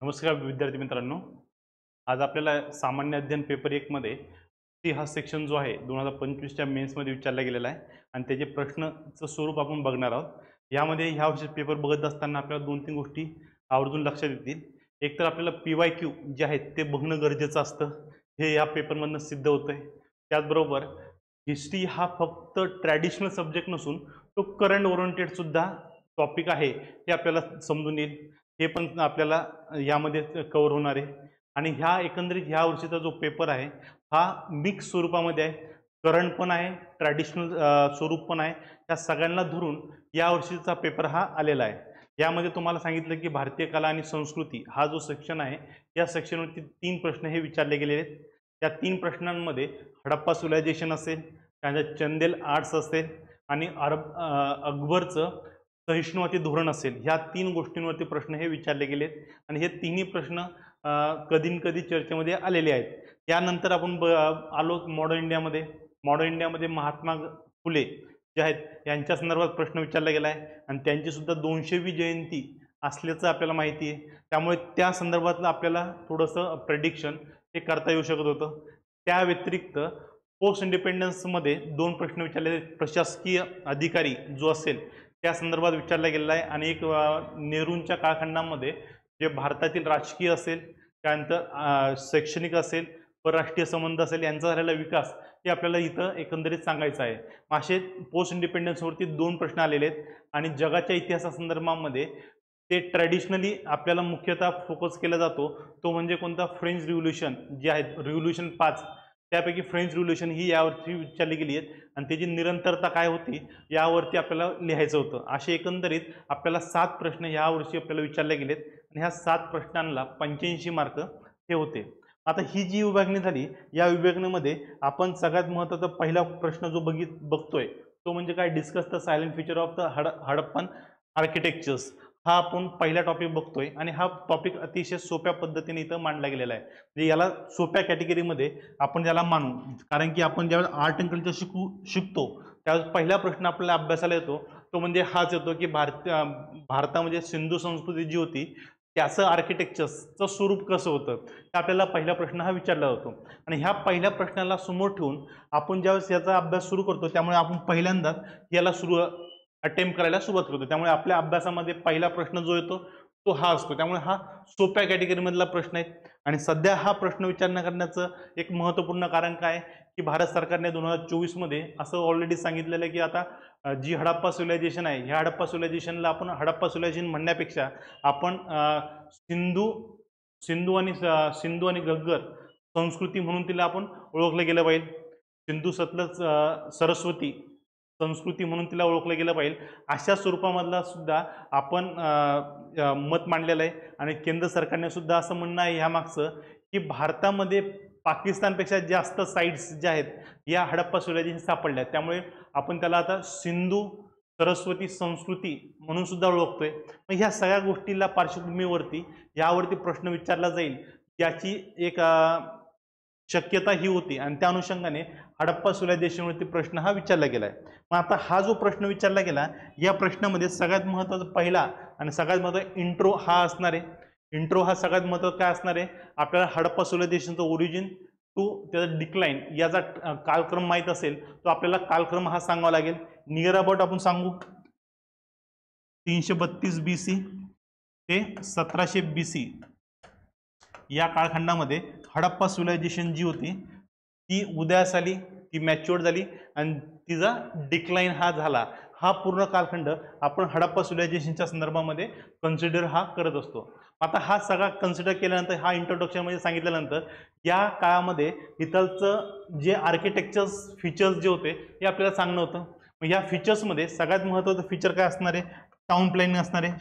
नमस्कार विद्यार्थी मित्रांनो. आज आपल्याला सामान्य अध्ययन पेपर 1 मध्ये सी हा सेक्शन जो आहे 2025च्या मेन्समध्ये विचारला गेलेला आहे आणि त्याचे प्रश्नचं स्वरूप आपण बघणार आहोत. यामध्ये ह्या वर्षी पेपर बघत असताना आपल्याला 2-3 गोष्टी आवर्जून लक्षात येतील. एक तर आपल्याला PYQ जे आहेत ते बघणं गरजेचं असतं, हे या पेपरमधनं सिद्ध होतंय. त्याचबरोबर हिस्ट्री हा फक्त ट्रॅडिशनल सब्जेक्ट नसून तो करंट ओरिएंटेड सुद्धा टॉपिक आहे हे आपल्याला समजून येईल. हे पण आपल्याला यामध्ये कव्हर होणार आहे. आणि ह्या एकंदरीत ह्या वर्षीचा जो पेपर आहे हा मिक्स स्वरूपामध्ये आहे. करंट पण आहे, ट्रॅडिशनल स्वरूप पण आहे. या सगळ्यांना धरून या वर्षीचा पेपर हा आलेला आहे. यामध्ये तुम्हाला सांगितलं की भारतीय कला आणि संस्कृती हा जो सेक्शन आहे या सेक्शनवरती 3 प्रश्न हे विचारले गेलेले आहेत. त्या 3 प्रश्नांमध्ये हडप्पा सिव्हिलायझेशन असेल, त्यानंतर चंदेल आर्ट्स असेल आणि अकबरचं सहिष्णुता धोरण असेल, ह्या 3 गोष्टींवरती प्रश्न हे विचारले गेलेत आणि हे तिन्ही प्रश्न कधी चर्चेमध्ये आलेले आहेत. यानंतर आपण आलो मॉडर्न इंडियामध्ये. मॉडर्न इंडियामध्ये महात्मा फुले जे आहेत यांच्या संदर्भात प्रश्न विचारला गेला आहे आणि त्यांची सुद्धा 200वी जयंती असल्याचं आपल्याला माहिती आहे. त्यामुळे त्या संदर्भातलं आपल्याला थोडंसं प्रेडिक्शन हे करता येऊ शकत होतं. त्या व्यतिरिक्त पोस्ट इंडिपेंडन्समध्ये 2 प्रश्न विचारले. प्रशासकीय अधिकारी जो असेल त्या संदर्भात विचारला गेलेला आहे आणि एक नेहरूंच्या कालखंडामध्ये जे भारतातील राजकीय असेल, त्यानंतर शैक्षणिक असेल, परराष्ट्रीय संबंध असेल, यांचा झालेला विकास हे आपल्याला इथं एकंदरीत सांगायचं आहे. असे पोस्ट इंडिपेंडन्सवरती 2 प्रश्न आलेले आहेत आणि जगाच्या इतिहासासंदर्भामध्ये ते ट्रॅडिशनली आपल्याला मुख्यतः फोकस केला जातो तो म्हणजे कोणता, फ्रेंच रिव्होल्यूशन जे आहे, रिव्होल्यूशन 5 त्यापैकी फ्रेंच रिव्होल्यूशन ही यावरती विचारली गेली आहे आणि त्याची निरंतरता काय होती यावरती आपल्याला लिहायचं होतं. असे एकंदरीत आपल्याला 7 प्रश्न यावर्षी आपल्याला विचारले गेलेत आणि ह्या 7 प्रश्नांना 85 मार्क हे होते. आता ही जी विभागणी झाली, या विभागणीमध्ये आपण सगळ्यात महत्त्वाचा पहिला प्रश्न जो बघतोय तो म्हणजे काय, discuss the salient feature of the Harappan architectures. हा आपण पहिला टॉपिक बघतोय आणि हा टॉपिक अतिशय सोप्या पद्धतीने इथं मांडला गेलेला आहे. म्हणजे याला सोप्या कॅटेगरीमध्ये आपण त्याला मानू, कारण की आपण ज्यावेळेस आर्ट अँड कल्चर शिकतो त्यावेळेस पहिला प्रश्न आपल्याला अभ्यासाला येतो तो म्हणजे हाच येतो की भारतामध्ये सिंधू संस्कृती जी होती त्याचं आर्किटेक्चरचं स्वरूप कसं होतं, हे आपल्याला पहिला प्रश्न हा विचारला जातो. आणि ह्या पहिल्या प्रश्नाला समोर ठेवून आपण ज्यावेळेस याचा अभ्यास सुरू करतो त्यामुळे आपण पहिल्यांदाच याला अटेम्प्ट करायला सुरुवात करतो. त्यामुळे आपल्या अभ्यासामध्ये पहिला प्रश्न जो येतो तो हा असतो. त्यामुळे हा सोप्या कॅटेगरीमधला प्रश्न आहे. आणि सध्या हा प्रश्न विचारणा करण्याचं एक महत्त्वपूर्ण कारण काय की भारत सरकारने 2024 मध्ये असं ऑलरेडी सांगितलेलं आहे की आता जी हडप्पा सिव्हिलायझेशन आहे, ह्या हडप्पा सिव्हिलायझेशनला आपण हडप्पा सिव्हिलायझेशन म्हणण्यापेक्षा आपण सिंधू आणि घग्गर संस्कृती म्हणून तिला आपण ओळखलं गेलं पाहिजे. सिंधू सतलज सरस्वती संस्कृती म्हणून तिला ओळखलं गेलं पाहिजे. अशा स्वरूपामधला सुद्धा आपण मत मांडलेलं आहे आणि केंद्र सरकारने सुद्धा असं म्हणणं आहे ह्या मागचं की भारतामध्ये पाकिस्तानपेक्षा जास्त साईट्स ज्या आहेत या हडप्पा सिव्हिलायझेशन सापडल्या आहेत. त्यामुळे आपण त्याला आता सिंधू सरस्वती संस्कृती म्हणून सुद्धा ओळखतोय. मग ह्या सगळ्या गोष्टीला पार्श्वभूमीवरती यावरती प्रश्न विचारला जाईल याची एक शक्यता ही होती आणि त्या अनुषंगाने हडप्पा सिव्हिलायझेशनवरती प्रश्न हा विचारला गेला आहे. मग आता हा जो प्रश्न विचारला गेला या प्रश्नामध्ये सगळ्यात महत्त्वाचा पहिला आणि सगळ्यात महत्त्वाचा इंट्रो हा असणार आहे. इंट्रो हा सगळ्यात महत्त्वाचा काय असणार आहे, आपल्याला हडप्पा सिव्हिलायझेशनचं ओरिजिन टू त्याचा डिक्लाइन याचा कालक्रम माहीत असेल तो आपल्याला कालक्रम हा सांगावा लागेल. नियर अबाउट आपण सांगू 332 BC ते 1700 BC या काळखंडामध्ये हडप्पा सिव्हिलायझेशन जी होती ती उदयास आली, ती मॅच्युअर झाली आणि तिचा डिक्लाइन हा झाला. हा पूर्ण कालखंड आपण हडप्पा सिव्हिलायझेशनच्या संदर्भामध्ये कन्सिडर हा करत असतो. आता हा सगळा कन्सिडर केल्यानंतर हा इंट्रोडक्शनमध्ये सांगितल्यानंतर या काळामध्ये इथलचं जे आर्किटेक्चर्स फीचर्स जे होते हे आपल्याला सांगणं होतं. मग या फीचर्समध्ये सगळ्यात महत्त्वाचं फीचर काय असणार आहे, टाउन प्लॅनिंग असणार आहे.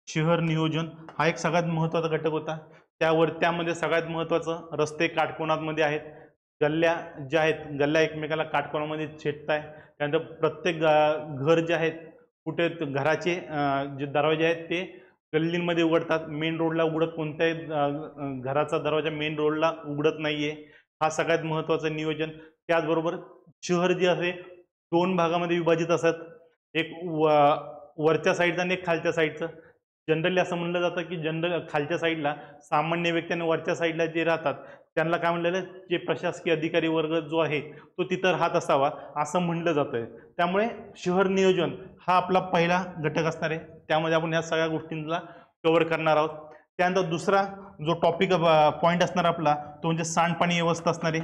शहर नियोजन हा एक सगळ्यात महत्त्वाचा घटक होता. त्यामध्ये सगळ्यात महत्त्वाचं रस्ते काटकोनामध्ये आहेत, गल्ल्या ज्या आहेत गल्ल्या एकमेकाला काटकोनामध्ये छेदत आहे. त्यानंतर प्रत्येक घर जे आहेत कुठे घराचे जे दरवाजे आहेत ते गल्लींमध्ये उघडतात, मेन रोडला उघडत, कोणत्याही घराचा दरवाजा मेन रोडला उघडत नाहीये. हा सगळ्यात महत्त्वाचं नियोजन. त्याचबरोबर शहर जे आहे 2 भागामध्ये विभाजित असतात. एक वरच्या साईडचं आणि एक खालच्या साईडचं. जनरली असं म्हणलं जातं की खालच्या साईडला सामान्य व्यक्ती आणि वरच्या साईडला जे राहतात त्यांना काय म्हणलेलं, जे प्रशासकीय अधिकारी वर्ग जो आहे तो तिथं राहत असावा असं म्हणलं जातं. त्यामुळे शहर नियोजन हा आपला पहिला घटक असणार आहे. त्यामध्ये आपण या सगळ्या गोष्टींना कव्हर करणार आहोत. त्यानंतर दुसरा जो टॉपिक पॉईंट असणार आपला तो म्हणजे सांडपाणी व्यवस्था असणार आहे.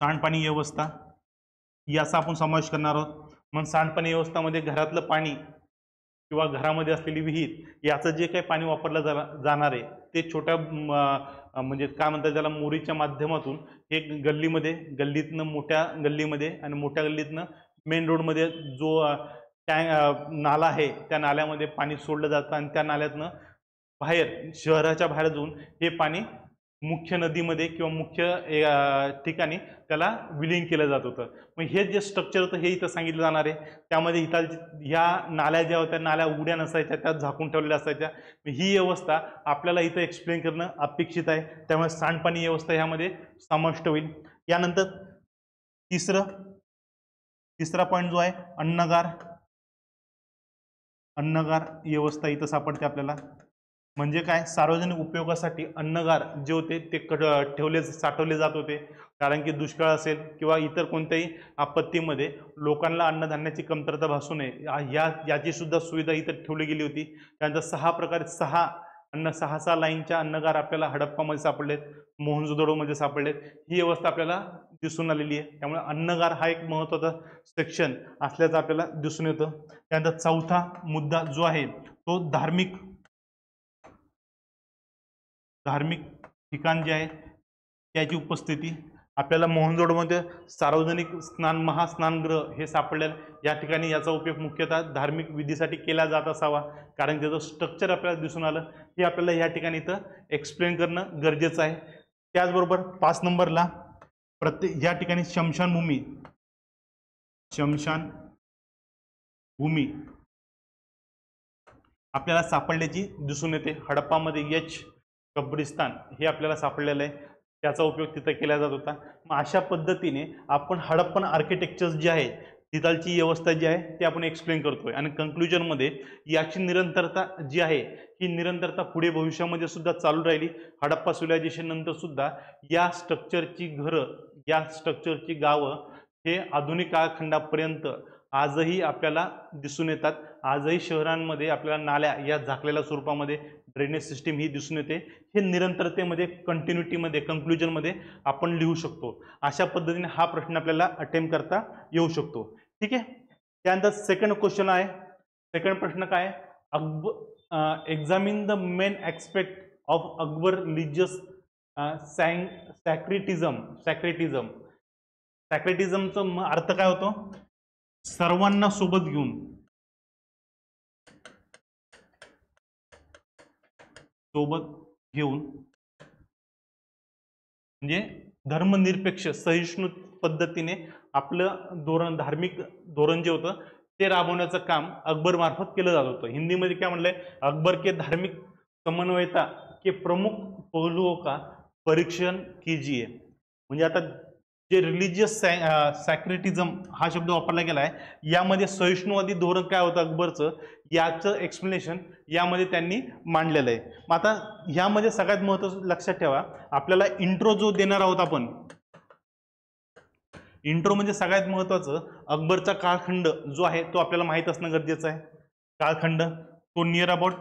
सांडपाणी व्यवस्था याचा आपण समावेश करणार आहोत. मग सांडपाणी व्यवस्थामध्ये घरातलं पाणी किंवा घरामध्ये असलेली विहीर याचं जे काही पाणी वापरलं जाणार आहे ते छोट्या म्हणजे काय म्हणतात त्याला मोरीच्या माध्यमातून हे गल्लीतनं मोठ्या गल्लीमध्ये आणि मोठ्या गल्लीतनं मेन रोडमध्ये जो नाला आहे त्या नाल्यामध्ये पाणी सोडलं जातं आणि त्या नाल्यातनं बाहेर शहराच्या बाहेर जाऊन हे पाणी मुख्य नदीमध्ये किंवा मुख्य ठिकाणी त्याला विलीन केलं जात होतं. मग हे जे स्ट्रक्चर होतं हे इथं सांगितलं जाणार आहे. त्यामध्ये इथं ह्या नाल्या ज्या होत्या नाल्या उघड्या नसायच्या, त्यात झाकून ठेवलेल्या असायच्या. ही व्यवस्था आपल्याला इथं एक्सप्लेन करणं अपेक्षित आहे. त्यामुळे सांडपाणी व्यवस्था ह्यामध्ये समाविष्ट होईल. यानंतर तिसरा पॉईंट जो आहे अन्नगार व्यवस्था इथं सापडते आपल्याला. म्हणजे काय, सार्वजनिक उपयोगासाठी अन्नगार जे होते ते साठवले जात होते. कारण की दुष्काळ असेल किंवा इतर कोणत्याही आपत्तीमध्ये लोकांना अन्नधान्याची कमतरता भासू नये याची सुद्धा सुविधा इथं ठेवली गेली होती. त्यानंतर 6 लाईनच्या अन्नगार आपल्याला हडप्पामध्ये सापडलेत, मोहनजोदडोमध्ये सापडलेत. ही व्यवस्था आपल्याला दिसून आलेली आहे. त्यामुळे अन्नगार हा एक महत्त्वाचा सेक्शन असल्याचं आपल्याला दिसून येतं. त्यानंतर चौथा मुद्दा जो आहे तो धार्मिक ठिकाण जे आहे त्याची उपस्थिती. आपल्याला मोहनजोदडोमध्ये सार्वजनिक महास्नानगृह हे सापडलेलं. या ठिकाणी याचा उपयोग मुख्यतः धार्मिक विधीसाठी केला जात असावा, कारण त्याचं स्ट्रक्चर आपल्याला दिसून आलं. हे आपल्याला या ठिकाणी इथं एक्सप्लेन करणं गरजेचं आहे. त्याचबरोबर 5 नंबरला या ठिकाणी स्मशानभूमी आपल्याला सापडल्याची दिसून येते. हडप्पामध्ये कब्रिस्तान हे आपल्याला सापडलेलं आहे, त्याचा उपयोग तिथं केला जात होता. मग अशा पद्धतीने आपण हडप्पन आर्किटेक्चर जे आहे तिथलची व्यवस्था जी आहे ते आपण एक्सप्लेन करतोय. आणि कंक्लुजनमध्ये याची निरंतरता जी आहे ही निरंतरता पुढे भविष्यामध्ये सुद्धा चालू राहिली. हडप्पा सिव्हिलायझेशन नंतर सुद्धा या स्ट्रक्चरची घरं, या स्ट्रक्चरची गावं हे आधुनिक कालखंडापर्यंत आजही आपल्याला दिसून येतात. आजही शहरांमध्ये आपल्याला नाल्या या झाकलेल्या स्वरूपामध्ये ड्रेनेज सिस्टीम ही दिसून येते. हे निरंतरतेमध्ये, कंटिन्युटीमध्ये, कंक्लुजनमध्ये आपण लिहू शकतो. अशा पद्धतीने हा प्रश्न आपल्याला अटेम्प्ट करता येऊ शकतो. ठीक आहे. त्यानंतर सेकंड क्वेश्चन आहे. सेकंड प्रश्न काय, examine the main aspect of Akbar religious सॅक्रेटिझमचा अर्थ काय होतो, सर्वांना सोबत घेऊन, म्हणजे धर्मनिरपेक्ष सहिष्णू पद्धतीने आपलं धार्मिक धोरण जे होतं ते राबवण्याचं काम अकबर मार्फत केलं जात होतं. हिंदीमध्ये काय म्हणलंय, अकबर के धार्मिक समन्वयता के प्रमुख पहलुओं का परीक्षण कीजिए. म्हणजे आता जे रिलिजियस सॅक्रेटिझम हा शब्द वापरला गेला आहे, यामध्ये सहिष्णुवादी धोरण काय होतं अकबरचं याचं एक्सप्लेनेशन यामध्ये त्यांनी मांडलेलं आहे. मग आता ह्यामध्ये सगळ्यात महत्त्वाचं लक्षात ठेवा, आपल्याला इंट्रो जो देणार आहोत आपण, इंट्रो म्हणजे सगळ्यात महत्त्वाचं अकबरचा कालखंड जो आहे तो आपल्याला माहीत असणं गरजेचं आहे. कालखंड तो नियर अबाउट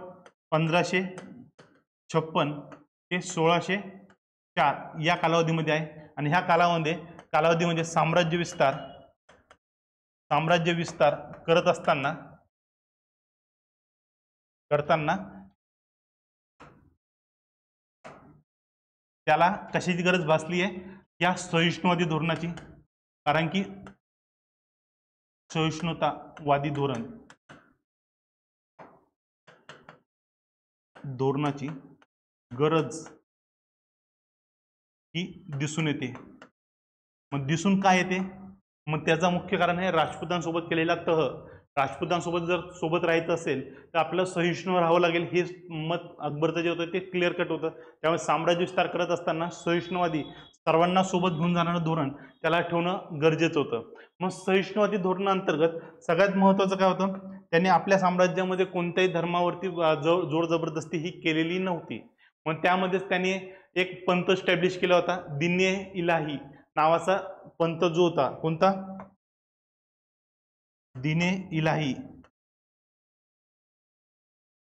1556 ते 1604 या कालावधीमध्ये आहे. आणि ह्या कालावधीमध्ये साम्राज्य विस्तार करत असताना त्याला कशाची गरज भासली आहे, या सहिष्णुवादी धोरणाची. कारण की सहिष्णुतावादी धोरणाची गरज ही दिसून येते. मग दिसून काय येते, मग त्याचं मुख्य कारण आहे राजपुतांसोबत केलेला तह. राजपुतांसोबत जर सोबत राहायचं असेल तर आपल्याला सहिष्णू राहावं लागेल, हे मत अकबरचं जे होतं ते क्लिअर कट होतं. त्यामुळे साम्राज्य विस्तार करत असताना सहिष्णुवादी सर्वांना सोबत घेऊन जाणारं धोरण त्याला ठेवणं गरजेचं होतं. मग सहिष्णुवादी धोरणाअंतर्गत सगळ्यात महत्त्वाचं काय होतं, त्यांनी आपल्या साम्राज्यामध्ये कोणत्याही धर्मावरती जोर जबरदस्ती ही केलेली नव्हती. मग त्यामध्येच त्यांनी एक पंथ स्टॅब्लिश केला होता, दिने इलाही नावाचा पंथ जो होता. कोणता? दिने इलाही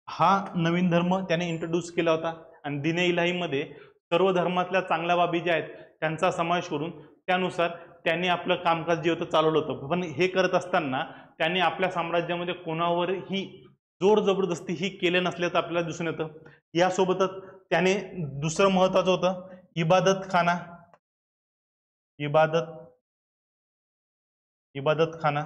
हा नवीन धर्म त्याने इंट्रोड्यूस केला होता. आणि दिने इलाहीमध्ये सर्व धर्मातल्या चांगल्या बाबी ज्या आहेत त्यांचा समावेश करून त्यानुसार त्यांनी आपलं कामकाज जे होतं चालवलं होतं. पण हे करत असताना त्यांनी आपल्या साम्राज्यामध्ये कोणावरही जोर जबरदस्ती ही केलं नसल्याचं आपल्याला दिसून येतं. यासोबतच त्याने दुसरं महत्वाचं होतं इबादतखाना. इबादतखाना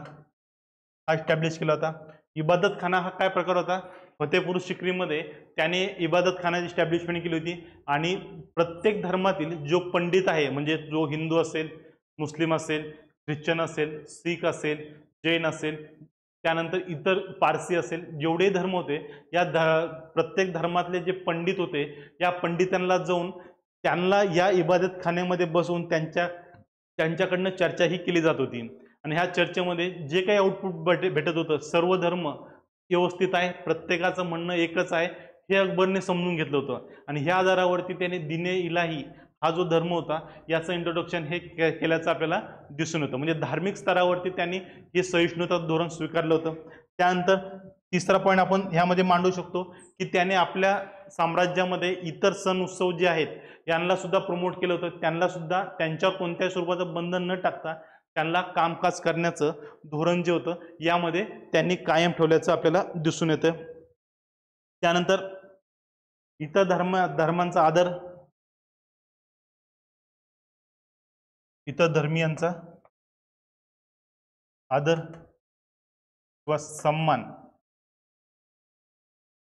हा एस्टॅब्लिश केला होता. इबादतखाना हा काय प्रकार होता? फतेपूर सिक्रीमध्ये त्याने इबादतखानाची एस्टॅब्लिशमेंट केली होती. आणि प्रत्येक धर्मातील जो पंडित आहे, म्हणजे जो हिंदू असेल, मुस्लिम असेल, ख्रिश्चन असेल, शीख असेल, जैन असेल, त्यानंतर इतर पारसी असेल, जेवढे धर्म होते या प्रत्येक धर्मातले जे पंडित होते या पंडितांना जाऊन त्यांना या इबादतखान्यामध्ये बसवून त्यांच्याकडनं चर्चा ही केली जात होती. आणि ह्या चर्चेमध्ये जे काही आउटपुट भेटत होतं, सर्व धर्म व्यवस्थित आहे, प्रत्येकाचं म्हणणं एकच आहे, हे अकबरने समजून घेतलं होतं. आणि ह्या आधारावरती त्याने दिने इलाही हा जो धर्म होता याचं इंट्रोडक्शन हे केल्याचं आपल्याला दिसून येतं. म्हणजे धार्मिक स्तरावरती त्यांनी हे सहिष्णुता धोरण स्वीकारलं होतं. त्यानंतर तिसरा पॉईंट आपण ह्यामध्ये मांडू शकतो की त्याने आपल्या साम्राज्यामध्ये इतर सण उत्सव जे आहेत यांना सुद्धा प्रमोट केलं होतं. त्यांना सुद्धा त्यांच्यावर कोणत्याही स्वरूपाचं बंधन न टाकता त्यांना कामकाज करण्याचं धोरण जे होतं यामध्ये त्यांनी कायम ठेवल्याचं आपल्याला दिसून येतं. त्यानंतर इतर धर्मांचा आदर, इतर धर्मीयांचा आदर किंवा सन्मान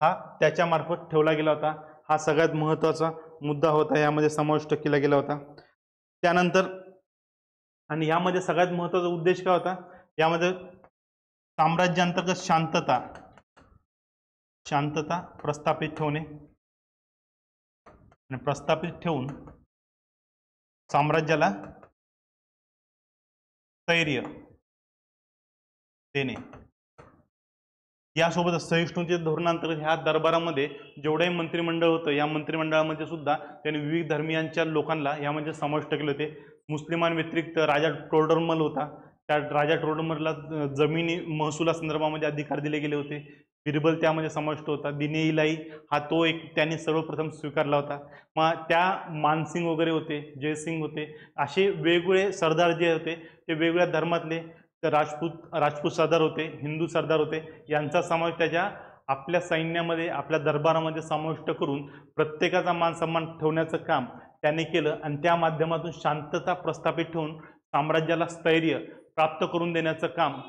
हा त्याच्यामार्फत ठेवला गेला होता. हा सगळ्यात महत्त्वाचा मुद्दा होता, यामध्ये समाविष्ट केला गेला होता. त्यानंतर आणि यामध्ये सगळ्यात महत्त्वाचा उद्देश काय होता? यामध्ये साम्राज्यांतर्गत शांतता प्रस्थापित ठेवणे आणि प्रस्थापित ठेवून साम्राज्याला स्थैर्य देणे. यासोबतच सहिष्णुतेच्या धोरणांतर्गत ह्या दरबारामध्ये जेवढे मंत्रिमंडळ होतं या मंत्रिमंडळामध्ये सुद्धा त्यांनी विविध धर्मियांच्या लोकांना यामध्ये समाविष्ट केले होते. मुस्लिमांव्यतिरिक्त राजा टोडरमल होता, त्या राजा टोडरमलला जमिनी महसुलासंदर्भामध्ये अधिकार दिले गेले होते. बिरबल त्यामध्ये समाविष्ट होता. दिने इलाही हा तो एक त्यांनी सर्वप्रथम स्वीकारला होता. मग त्या मानसिंग वगैरे होते, जयसिंग होते, असे वेगवेगळे सरदार जे होते ते वेगवेगळ्या धर्मातले राजपूत सरदार होते, हिंदू सरदार होते, यांचा समावेश त्याच्या आपल्या सैन्यामध्ये आपल्या दरबारामध्ये समाविष्ट करून प्रत्येकाचा मान सन्मान ठेवण्याचं काम त्यांनी केलं. आणि त्या माध्यमातून शांतता प्रस्थापित ठेवून साम्राज्याला स्थैर्य प्राप्त करून देण्याचं काम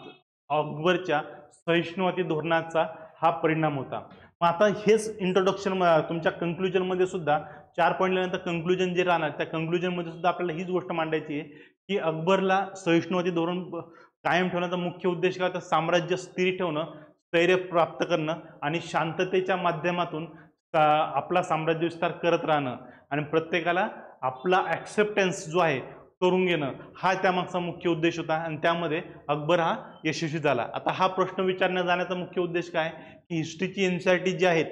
अकबरच्या सहिष्णुवादी धोरणाचा हा परिणाम होता. मग आता हेच इंट्रोडक्शन तुमच्या कन्क्लुजनमध्ये सुद्धा 4 पॉईंटनंतर कन्क्लुजन जे राहणार त्या कन्क्लुजनमध्ये सुद्धा आपल्याला हीच गोष्ट मांडायची आहे की अकबरला सहिष्णुवादी धोरण कायम ठेवण्याचा मुख्य उद्देश काय होता? साम्राज्य स्थिर ठेवणं, स्थैर्य प्राप्त करणं आणि शांततेच्या माध्यमातून आपला साम्राज्य विस्तार करत राहणं आणि प्रत्येकाला आपला ॲक्सेप्टन्स जो आहे करून घेणं, हा त्यामागचा मुख्य उद्देश होता. आणि त्यामध्ये अकबर हा यशस्वी झाला. आता हा प्रश्न विचारण्यात जाण्याचा मुख्य उद्देश काय की हिस्ट्रीची एनसीईआरटी जी आहेत,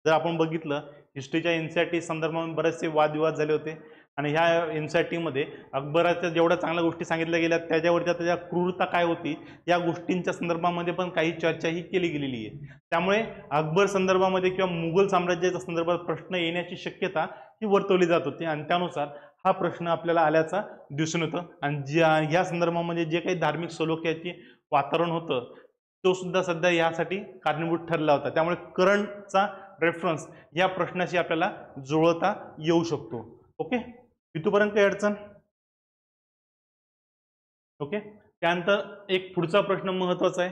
जर आपण बघितलं हिस्ट्रीच्या एनसीईआरटी संदर्भात बरेचसे वादविवाद झाले होते. आणि ह्या एनसीईआरटीमध्ये अकबराच्या जेवढ्या चांगल्या गोष्टी सांगितल्या गेल्या त्याच्यावरच्या त्याच्या क्रूरता काय होती या गोष्टींच्या संदर्भामध्ये पण काही चर्चा ही केली गेलेली आहे. त्यामुळे अकबर संदर्भामध्ये किंवा मुघल साम्राज्याच्या संदर्भात प्रश्न येण्याची शक्यता ही वर्तवली जात होती. आणि त्यानुसार हा प्रश्न आपल्याला आल्याचा दिसून येतं. आणि या संदर्भामध्ये जे काही धार्मिक सलोख्याचे वातावरण होतं तो सुद्धा सध्या यासाठी कारणीभूत ठरला होता. त्यामुळे करंटचा रेफरन्स या प्रश्नाशी आपल्याला जुळवता येऊ शकतो. ओके, इथपर्यंत काही अडचण? ओके. त्यानंतर एक पुढचा प्रश्न महत्त्वाचा आहे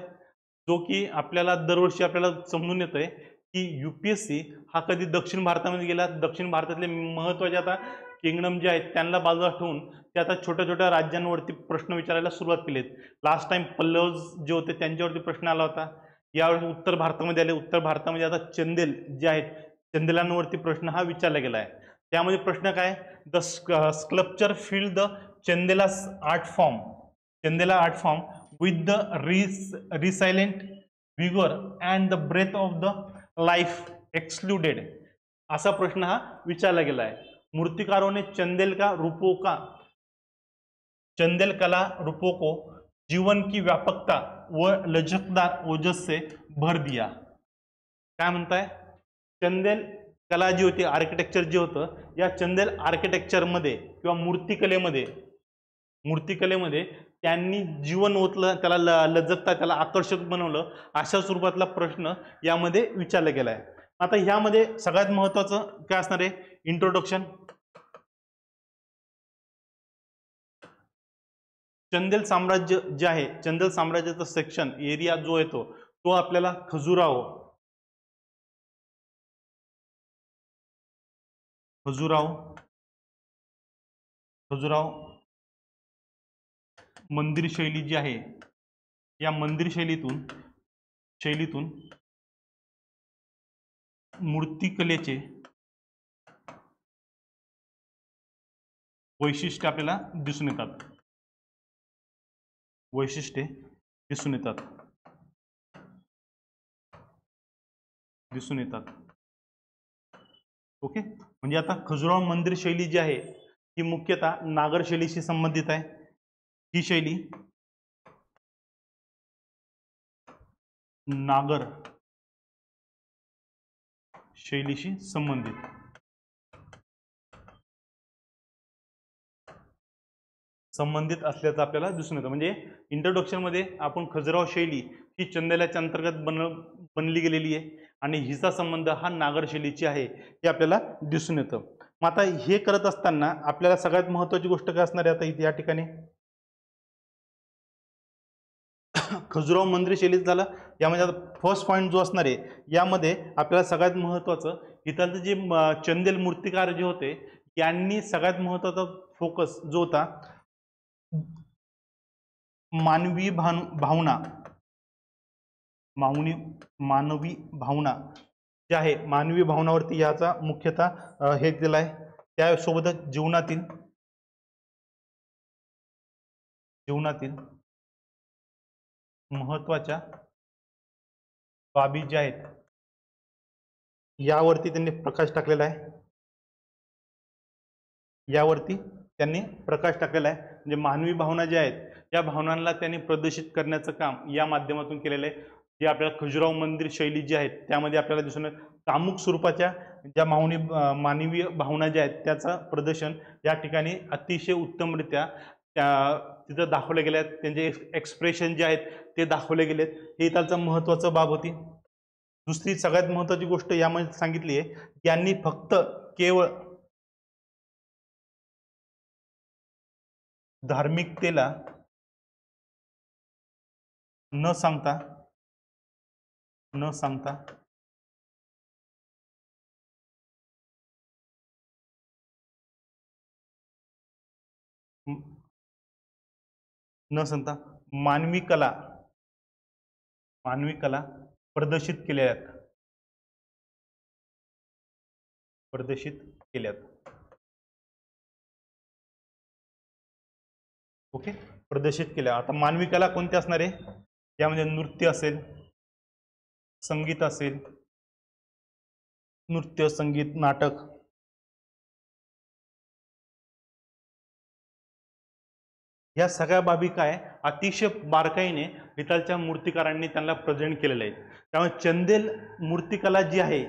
जो की आपल्याला दरवर्षी आपल्याला समजून येतोय की यूपीएससी हा कधी दक्षिण भारतामध्ये गेला. दक्षिण भारतातले महत्त्वाचे आता किंगडम जे आहेत त्यांना बाजूला ठेवून ते आता छोट्या छोट्या राज्यांवरती प्रश्न विचारायला सुरुवात केली आहेत. लास्ट टाइम पल्लव जे होते त्यांच्यावरती प्रश्न आला होता. यावेळी उत्तर भारतामध्ये आले. उत्तर भारतामध्ये आता चंदेल जे आहेत चंदेलांवरती प्रश्न हा विचारला गेला आहे. त्यामध्ये प्रश्न काय, the sculpture fill the Chandela art form with the resilient vigour and the breath of the life excluded, असा प्रश्न हा विचारला गेला आहे. मूर्तिकारों ने चंदेल कला रूपों को जीवन की व्यापकता व लचकदार ओजस से भर दिया. काय म्हणताय, चंदेल कला जी होती, आर्किटेक्चर जे होतं, या चंदेल आर्किटेक्चरमध्ये किंवा मूर्तिकलेमध्ये त्यांनी जीवन ओतलं, त्याला लचकता, त्याला आकर्षक बनवलं, अशा स्वरूपातला प्रश्न यामध्ये विचारला गेला आहे. आता ह्यामध्ये सगळ्यात महत्वाचं काय असणार आहे, इंट्रोडक्शन. चंदेल साम्राज्य जे आहे, चंदेल साम्राज्याचा सेक्शन एरिया जो येतो तो आपल्याला खजुराहो मंदिर शैली जी आहे, या मंदिर शैलीतून मूर्तिकलेचे वैशिष्ट्य आपल्याला दिसून येतात. ओके, म्हणजे आता खजुराहो मंदिर शैली जी आहे ही मुख्यतः नागर शैलीशी संबंधित आहे. ही शैली नागर शैलीशी संबंधित असल्याचं आपल्याला दिसून येतं. म्हणजे इंट्रोडक्शन मध्ये आपण खजुराहो शैली ही चंदेलाच्या अंतर्गत बनली गेलेली आहे आणि हिचा संबंध हा नागर शैलीची आहे हे आपल्याला दिसून येतं. मग आता हे करत असताना आपल्याला सगळ्यात महत्वाची गोष्ट काय असणार आहे, आता इथे या ठिकाणी खजुराहो मंदिर शैलीत झालं. यामध्ये आता फर्स्ट पॉईंट जो असणार आहे, यामध्ये आपल्याला सगळ्यात महत्वाचं इथलं जे चंदेल मूर्तिकार जे होते यांनी सगळ्यात महत्वाचा फोकस जो होता मानवी भावना जे आहे, मानवी भावनावरती याचा मुख्यतः हे दिलं आहे. त्यासोबतच जीवनातील महत्वाच्या बाबी ज्या आहेत यावरती त्यांनी प्रकाश टाकलेला आहे. म्हणजे मानवी भावना ज्या आहेत या भावनांना त्यांनी प्रदर्शित करण्याचं काम या माध्यमातून केलेलं आहे. जे आपल्याला खजुराहो मंदिर शैली जी आहेत त्यामध्ये आपल्याला दिसून कामुक स्वरूपाच्या ज्या मानवीय भावना ज्या आहेत त्याचं प्रदर्शन या ठिकाणी अतिशय उत्तमरित्या तिथं दाखवले गेले आहेत. त्यांचे एक्सप्रेशन जे आहेत ते दाखवले गेलेत. हे त्याचं महत्वाचं बाब होती. दुसरी सगळ्यात महत्वाची गोष्ट यामध्ये सांगितली आहे, यांनी फक्त केवळ धार्मिकतेला न सांगता मानवी कला प्रदर्शित केल्यात. ओके, प्रदर्शित केल्या. आता मानवी कला कोणती असणार आहे, यामध्ये नृत्य असेल, संगीत असेल, नृत्य, संगीत, नाटक, या सगळ्या बाबी काय अतिशय बारकाईने इथलच्या मूर्तिकारांनी त्यांना प्रेझेंट केलेलं आहे. त्यामुळे चंदेल मूर्तिकला जी आहे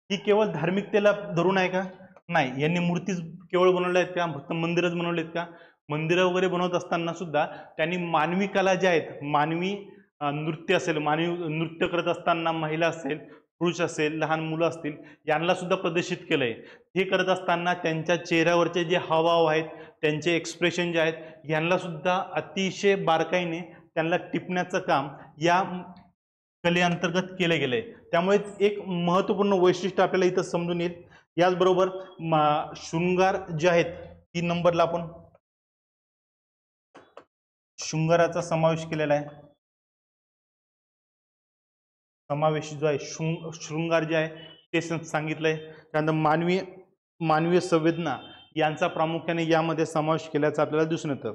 ही केवळ धार्मिकतेला धरून आहे का, नाही. यांनी मूर्तीच केवळ बनवल्या आहेत का, फक्त मंदिरच बनवलेत का, मंदिरं वगैरे बनवत असताना सुद्धा त्यांनी मानवी कला ज्या आहेत, मानवी नृत्य असेल, मानवी नृत्य करत असताना महिला असेल, पुरुष असेल, लहान मुलं असतील, यांना सुद्धा प्रदर्शित केलंय. हे करत असताना त्यांच्या चेहऱ्यावरचे जे हावभाव आहेत, त्यांचे एक्सप्रेशन जे आहेत, यांना सुद्धा अतिशय बारकाईने त्यांना टिपण्याचं काम या कलेअंतर्गत केले गेले. त्यामुळे एक महत्त्वपूर्ण वैशिष्ट्य आपल्याला इथं समजून येईल. याचबरोबर शृंगार जे आहेत 3 नंबरला आपण शृंगाराचा समावेश केलेला आहे. समावेश जो आहे शृंगार जे आहे ते सांगितलंय. त्यानंतर मानवीय संवेदना यांचा प्रामुख्याने यामध्ये समावेश केल्याचा आपल्याला दिसून येतं.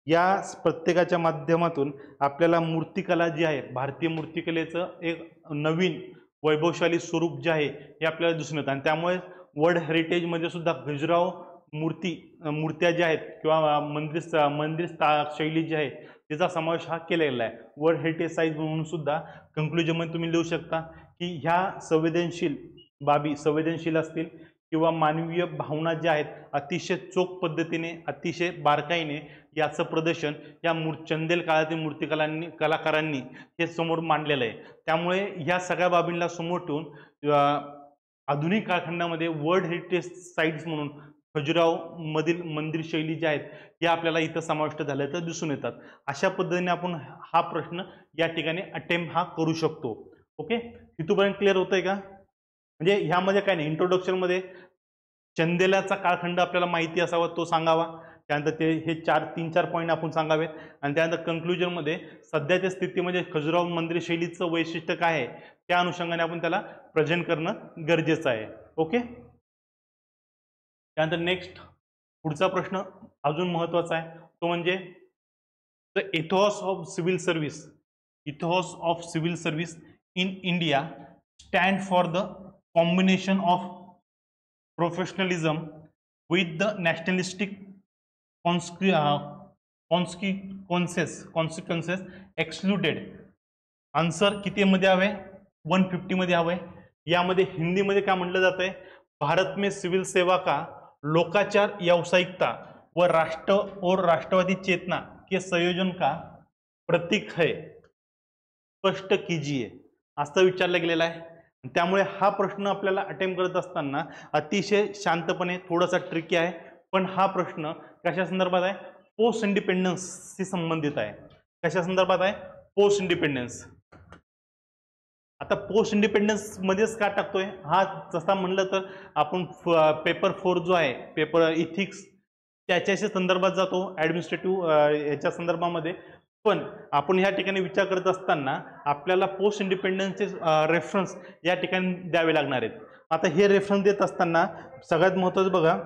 या प्रत्येकाच्या माध्यमातून आपल्याला मूर्तिकला जी आहे, भारतीय मूर्तिकलेचं एक नवीन वैभवशाली स्वरूप जे आहे हे आपल्याला दिसून येतं. आणि त्यामुळे वर्ल्ड हेरिटेजमध्ये सुद्धा खजुराहो मूर्त्या ज्या आहेत किंवा मंदिर शैली जी आहे त्याचा समावेश हा केलेला आहे. वर्ल्ड हेरिटेज साईट म्हणून सुद्धा कंक्लुजनमध्ये तुम्ही लिहू शकता की ह्या संवेदनशील बाबी संवेदनशील असतील किंवा मानवीय भावना ज्या आहेत अतिशय चोख पद्धतीने अतिशय बारकाईने याचं प्रदर्शन या चंदेल काळातील कलाकारांनी हे समोर मांडलेलं आहे. त्यामुळे ह्या सगळ्या बाबींना समोर ठेवून आधुनिक कालखंडामध्ये वर्ल्ड हेरिटेज साईट्स म्हणून खजुराहो मधील मंदिर शैली ज्या आहेत या आपल्याला इथं समाविष्ट झाल्याचं दिसून येतात. अशा पद्धतीने आपण हा प्रश्न या ठिकाणी अटेम्प्ट हा करू शकतो. ओके, इथपर्यंत क्लिअर होतंय का? म्हणजे ह्यामध्ये काय नाही, इंट्रोडक्शनमध्ये चंदेलाचा कालखंड आपल्याला माहिती असावा तो सांगावा, त्यानंतर ते हे 3-4 पॉईंट आपण सांगावेत आणि त्यानंतर कंक्लुजनमध्ये सध्याच्या स्थितीमध्ये खजुराहो मंदिर शैलीचं वैशिष्ट्य काय आहे त्या अनुषंगाने आपण त्याला प्रेझेंट करणं गरजेचं आहे. ओके, त्यानंतर नेक्स्ट पुढचा प्रश्न अजून महत्त्वाचा आहे तो म्हणजे the ethos of civil service. Ethos of civil service in India stand for the combination of professionalism with the nationalistic consequences excluded. Answer कितीमध्ये हवे? 150 मध्ये हवे. यामध्ये हिंदीमध्ये काय म्हटलं जात आहे? भारत में सिविल सेवा का लोकाचार व्यावसायिकता व राष्ट्र और राष्ट्रवादी चेतना के संयोजन का प्रतीक है, स्पष्ट कीजिए असं विचारलं गेलेलं आहे. त्यामुळे हा प्रश्न आपल्याला अटेम्प्ट करत असताना अतिशय शांतपणे थोडासा ट्रिकी आहे, पण हा प्रश्न कशा संदर्भात आहे? पोस्ट इंडिपेंडन्सशी संबंधित आहे. कशा संदर्भात आहे? Post independence. आता पोस्ट इंडिपेंडन्स मध्येच का टाकतोय हा? जसा म्हणलं तर आपण पेपर 4 जो आहे पेपर इथिक्स त्याच्याशी संदर्भात जातो ॲडमिनिस्ट्रेटिव्ह याच्या संदर्भामध्ये, पण आपण ह्या ठिकाणी विचार करत असताना आपल्याला पोस्ट इंडिपेंडन्सचे रेफरन्स या ठिकाणी द्यावे लागणार आहेत. आता हे रेफरन्स देत असताना सगळ्यात महत्त्वाचं बघा,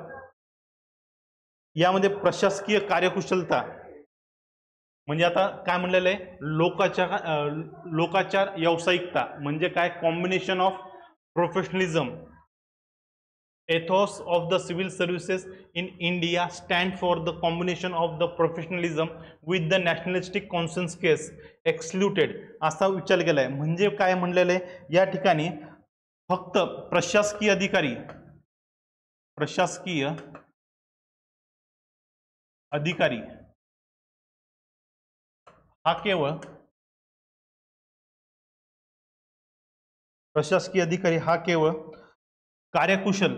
यामध्ये प्रशासकीय कार्यकुशलता म्हणजे आता काय म्हणलेलं आहे? लोकाचार व्यावसायिकता म्हणजे काय? Combination of professionalism. ethos of the civil services in India stand for the combination of the professionalism with the nationalistic conscience excluded असा विचार केलाय. म्हणजे काय म्हणलेलं आहे या ठिकाणी? फक्त प्रशासकीय अधिकारी हा केवळ प्रशासकीय अधिकारी हा केवळ कार्यकुशल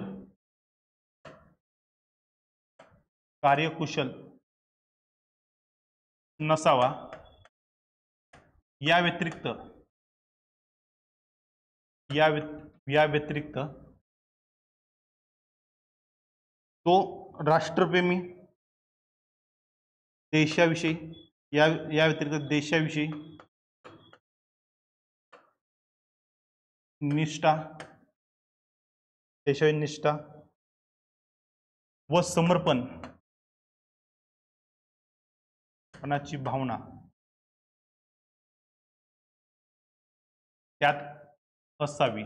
नसावा. या व्यतिरिक्त तो राष्ट्रप्रेमी, देशाविषयी या व्यतिरिक्त देशाविषयी निष्ठा व समर्पणाची भावना त्यात असावी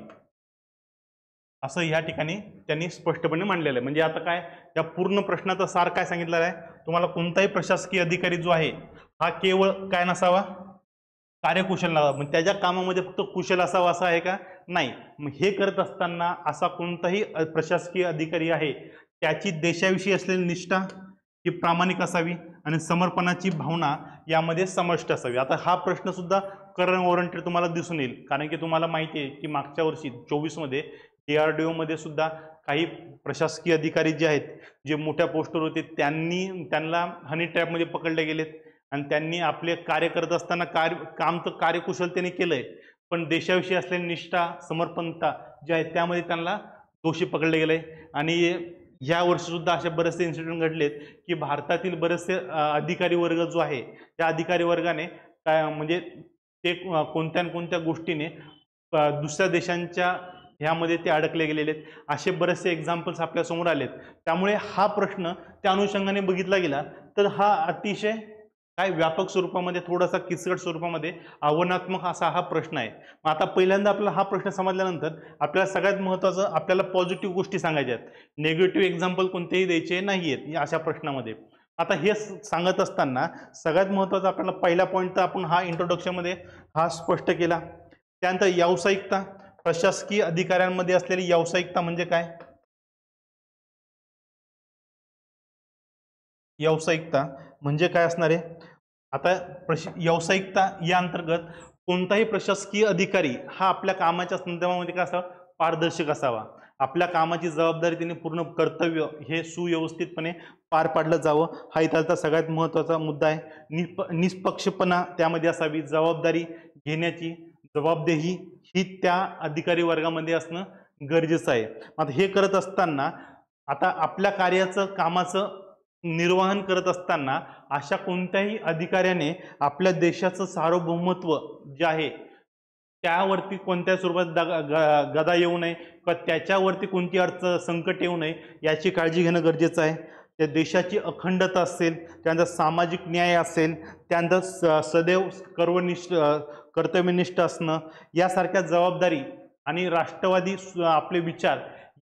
असं या ठिकाणी त्यांनी स्पष्टपणे मांडलेलं आहे. म्हणजे आता काय या पूर्ण प्रश्नाचा सार काय सांगितलेला आहे? तुम्हाला कोणताही प्रशासकीय अधिकारी जो आहे हा केवळ काय नसावा? कार्यकुशल नसावा. म्हणजे त्याच्या कामामध्ये फक्त कुशल असावा असं आहे का? नाही. मग हे करत असताना असा कोणताही प्रशासकीय अधिकारी आहे त्याची देशाविषयी असलेली निष्ठा ही प्रामाणिक असावी आणि समर्पणाची भावना यामध्ये समाविष्ट असावी. आता हा प्रश्न सुद्धा करंट ओरिएंटेड तुम्हाला दिसून येईल, कारण की तुम्हाला माहिती आहे की मागच्या वर्षी 24 मध्ये DRDO मध्ये सुद्धा काही प्रशासकीय अधिकारी जे आहेत जे मोठ्या पोस्टवर होते त्यांना हनी ट्रॅपमध्ये पकडले गेलेत आणि त्यांनी आपले कार्य करत असताना काम तर कार्यकुशलतेने केलंय, पण देशाविषयी असलेली निष्ठा समर्पणता जे आहे त्यामध्ये त्यांना दोषी पकडले गेले. आणि या वर्षी सुद्धा असे बरेचसे इन्सिडेंट घडलेत की भारतातील बरेचसे अधिकारी वर्ग जो आहे त्या अधिकारी वर्गाने काय म्हणजे ते कोणत्या गोष्टीने दुसऱ्या देशांच्या ह्यामध्ये ते अडकले गेलेले आहेत. असे बरेचसे एक्झाम्पल्स आपल्यासमोर आलेत. त्यामुळे हा प्रश्न त्या अनुषंगाने बघितला गेला तर हा अतिशय काय व्यापक स्वरूपामध्ये, थोडासा किचकट स्वरूपामध्ये आव्हानात्मक असा हा प्रश्न आहे. मग आता पहिल्यांदा आपल्याला हा प्रश्न समजल्यानंतर आपल्याला सगळ्यात महत्त्वाचं आपल्याला पॉझिटिव्ह गोष्टी सांगायच्या आहेत. निगेटिव्ह एक्झाम्पल कोणतेही द्यायचे नाही आहेत अशा प्रश्नामध्ये. आता हे सांगत असताना सगळ्यात महत्त्वाचा आपल्याला पहिला पॉईंट तर आपण हा इंट्रोडक्शनमध्ये हा स्पष्ट केला. त्यानंतर व्यावसायिकता, प्रशासकीय अधिकाऱ्यांमध्ये असलेली व्यावसायिकता म्हणजे काय? व्यावसायिकता म्हणजे काय असणार आहे? आता व्यावसायिकता या अंतर्गत कोणताही प्रशासकीय अधिकारी हा आपल्या कामाच्या संदर्भामध्ये काय असावा? पारदर्शक असावा. आपल्या कामाची जबाबदारी त्याने पूर्ण कर्तव्य हे सुव्यवस्थितपणे पार पाडलं जावं, हा इथला सगळ्यात महत्त्वाचा मुद्दा आहे. निष्पक्षपणा त्यामध्ये असावी, जबाबदारी घेण्याची जबाबदेही ही त्या अधिकारी वर्गामध्ये असणं गरजेचं आहे. आता हे करत असताना आता आपल्या कार्याचं कामाचं निर्वहन करत असताना अशा कोणत्याही अधिकाऱ्याने आपल्या देशाचं सार्वभौमत्व जे आहे त्यावरती कोणत्या स्वरूपात गदा येऊ नये किंवा त्याच्यावरती कोणती संकट येऊ नये याची काळजी घेणं गरजेचं आहे. त्या देशाची अखंडता असेल, त्यानंतर सामाजिक न्याय असेल, त्यानंतर सदैव कर्तव्यनिष्ठ असणं यासारख्या जबाबदारी आणि राष्ट्रवादी आपले विचार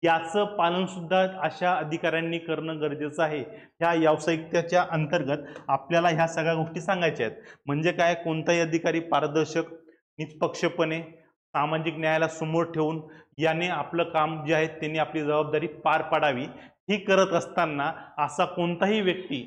याचं पालन सुद्धा अशा अधिकाऱ्यांनी करणं गरजेचं आहे. ह्या व्यावसायिकतेच्या अंतर्गत आपल्याला ह्या सगळ्या गोष्टी सांगायच्या आहेत. म्हणजे काय? कोणताही अधिकारी पारदर्शक, निष्पक्षपणे, सामाजिक न्यायाला समोर ठेवून याने आपलं काम जे आहे त्यांनी आपली जबाबदारी पार पाडावी. ही करत असताना असा कोणताही व्यक्ती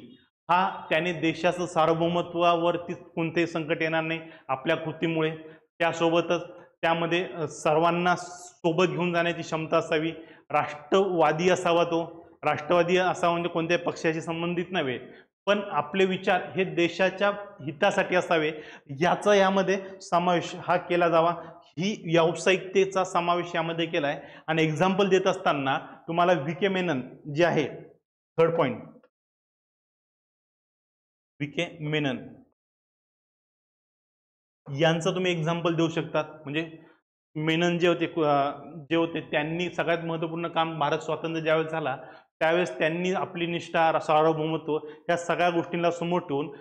हा त्याने देशाचं सार्वभौमत्वावरती कोणतेही संकट येणार नाही आपल्या कृतीमुळे. त्यासोबतच त्यामध्ये सर्वांना सोबत घेऊन जाण्याची क्षमता असावी. राष्ट्रवादी असावा. तो राष्ट्रवादी असावा म्हणजे कोणत्याही पक्षाशी संबंधित नव्हे, पण आपले विचार हे देशाच्या हितासाठी असावे याचा यामध्ये समावेश हा केला जावा. ही व्यावसायिकतेचा समावेश यामध्ये केला आहे. आणि एक्झाम्पल देत असताना तुम्हाला व्ही.के. मेनन जे आहे, थर्ड पॉइंट, व्ही.के. मेनन यांचं तुम्ही एक्झाम्पल देऊ शकतात. म्हणजे मेनन जे होते त्यांनी सगळ्यात महत्त्वपूर्ण काम भारत स्वातंत्र्य ज्यावेळेस झाला त्यावेळेस त्यांनी आपली निष्ठा, सार्वभौमत्व या सगळ्या गोष्टींना समोर ठेवून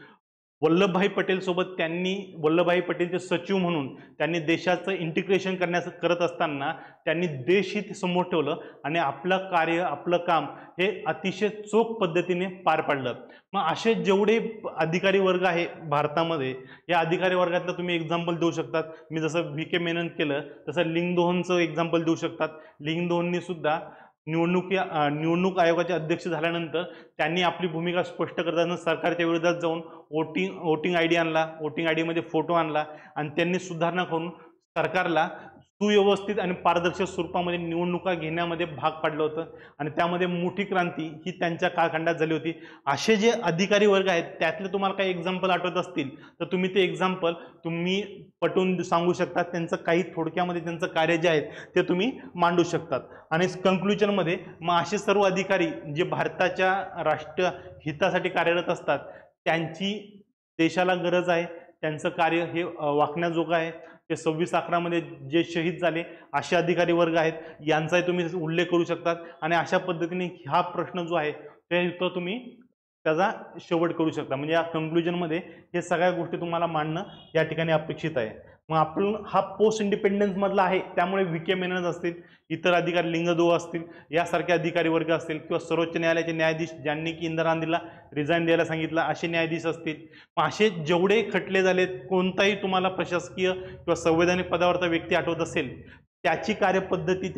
वल्लभभाई पटेल सोबत त्यांनी वल्लभभाई पटेलचे सचिव म्हणून त्यांनी देशाचं इंटिग्रेशन करत असताना त्यांनी देशहित समोर ठेवलं आणि आपलं कार्य, आपलं काम हे अतिशय चोख पद्धतीने पार पाडलं. मग असे जेवढे अधिकारी वर्ग आहे भारतामध्ये, या अधिकारी वर्गातलं तुम्ही एक्झाम्पल देऊ शकतात. मी जसं व्ही.के. मेनन केलं तसं लिंगदोहनचं एक्झाम्पल देऊ शकतात. लिंगदोहननी सुद्धा निवडणूक आयोगाचे अध्यक्ष झाल्यानंतर त्यांनी आपली भूमिका स्पष्ट करताना सरकारच्या विरोधात जाऊन वोटिंग आय डी आणला, वोटिंग आय डीमध्ये फोटो आणला आणि त्यांनी सुधारणा करून सरकारला सुव्यवस्थित आणि पारदर्शक स्वरूपामध्ये निवडणुका घेण्यामध्ये भाग पाडलं होतं. आणि त्यामध्ये मोठी क्रांती ही त्यांच्या काळखंडात झाली होती. असे जे अधिकारी वर्ग आहेत त्यातले तुम्हाला काही एक्झाम्पल आठवत असतील तर तुम्ही ते एक्झाम्पल तुम्ही पटवून सांगू शकतात. त्यांचं काही थोडक्यामध्ये त्यांचं कार्य जे आहे ते तुम्ही मांडू शकतात. आणि कन्क्लुजनमध्ये मग असे सर्व अधिकारी जे भारताच्या राष्ट्रहितासाठी कार्यरत असतात त्यांची देशाला गरज आहे. त्यांचं कार्य हे वाखण्याजोगं आहे. ते 26/11 जे शहीद झाले असे अधिकारी वर्ग आहेत यांचाही तुम्ही उल्लेख करू शकतात. आणि अशा पद्धतीने हा प्रश्न जो आहे ते तुम्ही त्याचा शेवट करू शकता. म्हणजे या कन्क्लुजनमध्ये हे सगळ्या गोष्टी तुम्हाला मांडणं या ठिकाणी अपेक्षित आहे. मग आपण हा पोस्ट इंडिपेंडन्स मधला आहे त्यामुळे व्ही.के. मेनन असतील, इतर अधिकारी लिंगदोह असतील, यासारखे अधिकारी वर्ग असतील किंवा सर्वोच्च न्यायालयाचे न्यायाधीश ज्यांनी की इंदिरा गांधीला रिझाईन द्यायला सांगितलं असे न्यायाधीश असतील. असे जेवढे खटले झालेत, कोणताही तुम्हाला प्रशासकीय किंवा संवैधानिक पदावरचा व्यक्ती आठवत असेल त्याची कार्यपद्धती,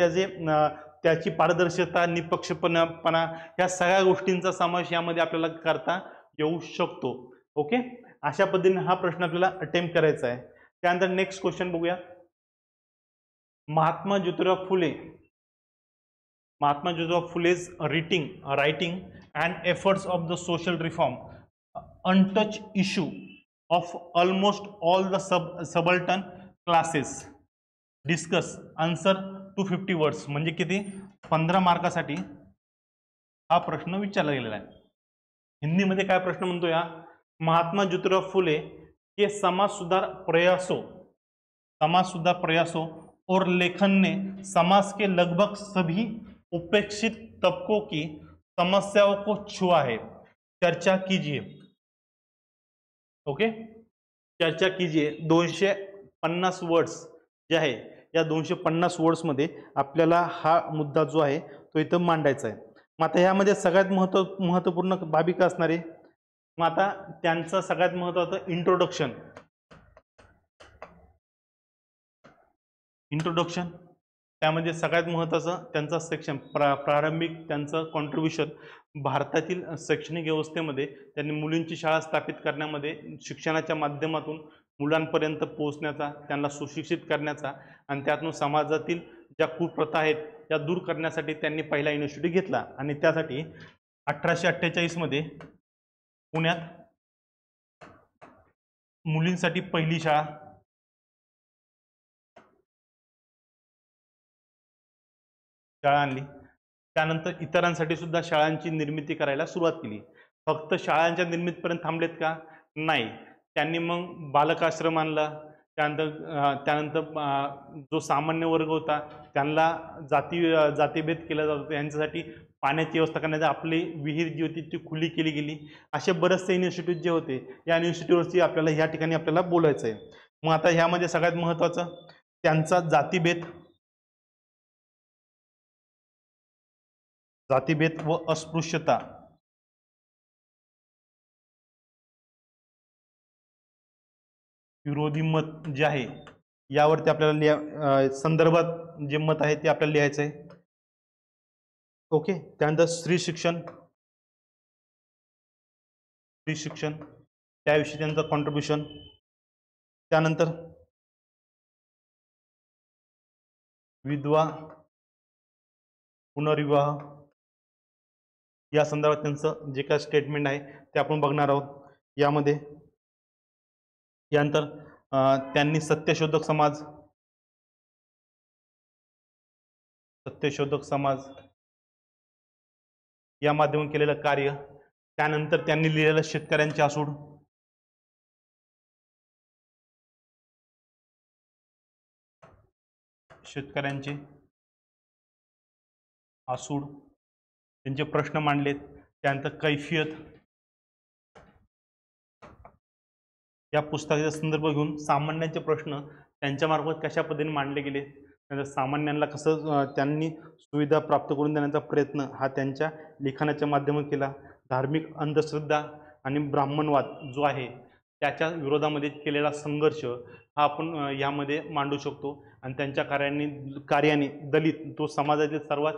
त्याची पारदर्शकता, निष्पक्षपणा या सगळ्या गोष्टींचा समावेश यामध्ये आपल्याला करता येऊ शकतो. ओके, अशा पद्धतीने हा प्रश्न आपल्याला अटेम्प्ट करायचा आहे. त्यानंतर नेक्स्ट क्वेश्चन बघूया. Mahatma Jyotirao Phule's writing and efforts of the social reform, untouch issue of almost all the subaltern classes, discuss, answer 250 words. म्हणजे किती? 15 मार्कासाठी हा प्रश्न विचारला गेलेला आहे. हिंदीमध्ये काय प्रश्न म्हणतो या? महात्मा ज्योतिराव फुले के समाज सुधार प्रयासों और लेखन ने समाज के लगभग सभी उपेक्षित तबकों की समस्याओं को छुआ है। चर्चा कीजिए। ओके, चर्चा कीजिए 250 वर्ड्स जे आहे या 250 वर्ड्स मध्ये आपल्याला हा मुद्दा जो आहे तो इथं मांडायचा आहे। मग आता ह्यामध्ये सगळ्यात महत्त्वपूर्ण बाबी काय असणार आहे? मग आता त्यांचं सगळ्यात महत्त्वाचं इंट्रोडक्शन त्यामध्ये सगळ्यात महत्त्वाचं त्यांचा सेक्शन प्रारंभिक त्यांचं कॉन्ट्रीब्युशन भारतातील शैक्षणिक व्यवस्थेमध्ये त्यांनी मुलींची शाळा स्थापित करण्यामध्ये शिक्षणाच्या माध्यमातून मुलांपर्यंत पोहोचण्याचा, त्यांना सुशिक्षित करण्याचा आणि त्यातून समाजातील ज्या कुप्रथा आहेत त्या दूर करण्यासाठी त्यांनी पहिला इनिशिएटिव्ह घेतला आणि त्यासाठी 1848 मध्ये पुण्यात मुलींसाठी पहिली शाळा आणली। त्यानंतर इतरांसाठी सुद्धा शाळांची निर्मिती करायला सुरुवात केली। फक्त शाळांच्या निर्मितीपर्यंत थांबलेत का? नाही, त्यांनी मग बालकाश्रम आणला। त्यानंतर जो सामान्य वर्ग होता त्यांना जातीभेद केला जात होता, यांच्यासाठी पाण्याची व्यवस्था करण्याची आपली विहीर जी होती ती खुली केली गेली। असे बरेचसे इनिशिएटिव्ह जे होते या इनिशिएटिव्हवरती आपल्याला या ठिकाणी आपल्याला बोलायचं आहे। मग आता ह्यामध्ये सगळ्यात महत्त्वाचं त्यांचा जातीभेद व अस्पृश्यता विरोधी मत जे आहे यावरती आपल्याला संदर्भात जे मत आहे ते आपल्याला लिहायचं आहे। ओके, त्यानंतर स्त्री शिक्षण त्याविषयी त्यांचं कॉन्ट्रीब्युशन। त्यानंतर विधवा पुनर्विवाह या संदर्भात त्यांचं जे काय स्टेटमेंट आहे ते आपण बघणार आहोत यामध्ये। यानंतर त्यांनी सत्यशोधक समाज या माध्यमातून केलेलं कार्य। त्यानंतर त्यांनी लिहिलेलं शेतकऱ्यांचे आसूड त्यांचे प्रश्न मांडलेत। त्यानंतर कैफियत या पुस्तकाचा संदर्भ घेऊन सामान्यांचे प्रश्न त्यांच्यामार्फत कशा पद्धतीने मांडले गेले, त्यानंतर सामान्यांना कसं त्यांनी सुविधा प्राप्त करून देण्याचा प्रयत्न हा त्यांच्या लिखाणाच्या माध्यमातून केला। धार्मिक अंधश्रद्धा आणि ब्राह्मणवाद जो आहे त्याच्या विरोधामध्ये केलेला संघर्ष हा आपण यामध्ये मांडू शकतो। आणि त्यांच्या कार्याने दलित तो समाजातील सर्वात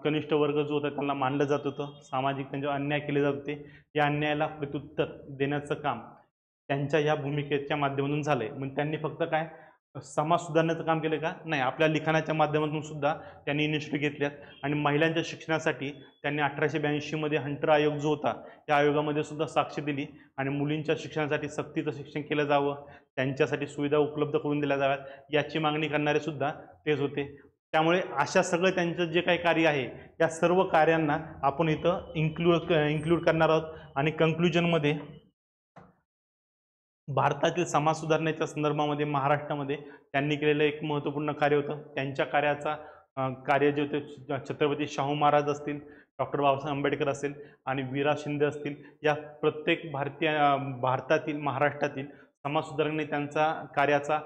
कनिष्ठ वर्ग जो होता त्यांना मानलं जात होतं, सामाजिक त्यांच्यावर अन्याय केले जात होते, या अन्यायाला प्रत्युत्तर देण्याचं काम त्यांच्या या भूमिकेच्या माध्यमातून झालंय। मग त्यांनी फक्त काय समाज सुधारण्याचं काम केलं का? नाही, आपल्या लिखाणाच्या माध्यमातून सुद्धा त्यांनी इनिशिएटिव्ह घेतल्यात। आणि महिलांच्या शिक्षणासाठी त्यांनी 1882 मध्ये हंटर आयोग जो होता त्या आयोगामध्ये सुद्धा साक्ष दिली आणि मुलींच्या शिक्षणासाठी सक्तीचं शिक्षण केलं जावं, त्यांच्यासाठी सुविधा उपलब्ध करून दिल्या जाव्यात याची मागणी करणारे सुद्धा तेच होते। त्यामुळे अशा सगळं त्यांचं जे काही कार्य आहे या सर्व कार्यांना आपण इथं इन्क्लूड करणार आहोत। आणि कंक्लुजनमध्ये भारतातील समाज सुधारण्याच्या संदर्भामध्ये महाराष्ट्रामध्ये त्यांनी केलेलं एक महत्त्वपूर्ण कार्य होतं। त्यांच्या कार्य जे होते छत्रपती शाहू महाराज असतील, डॉक्टर बाबासाहेब आंबेडकर असेल आणि वीरा शिंदे असतील, या प्रत्येक भारतातील महाराष्ट्रातील समाज सुधारणे त्यांचा कार्याचा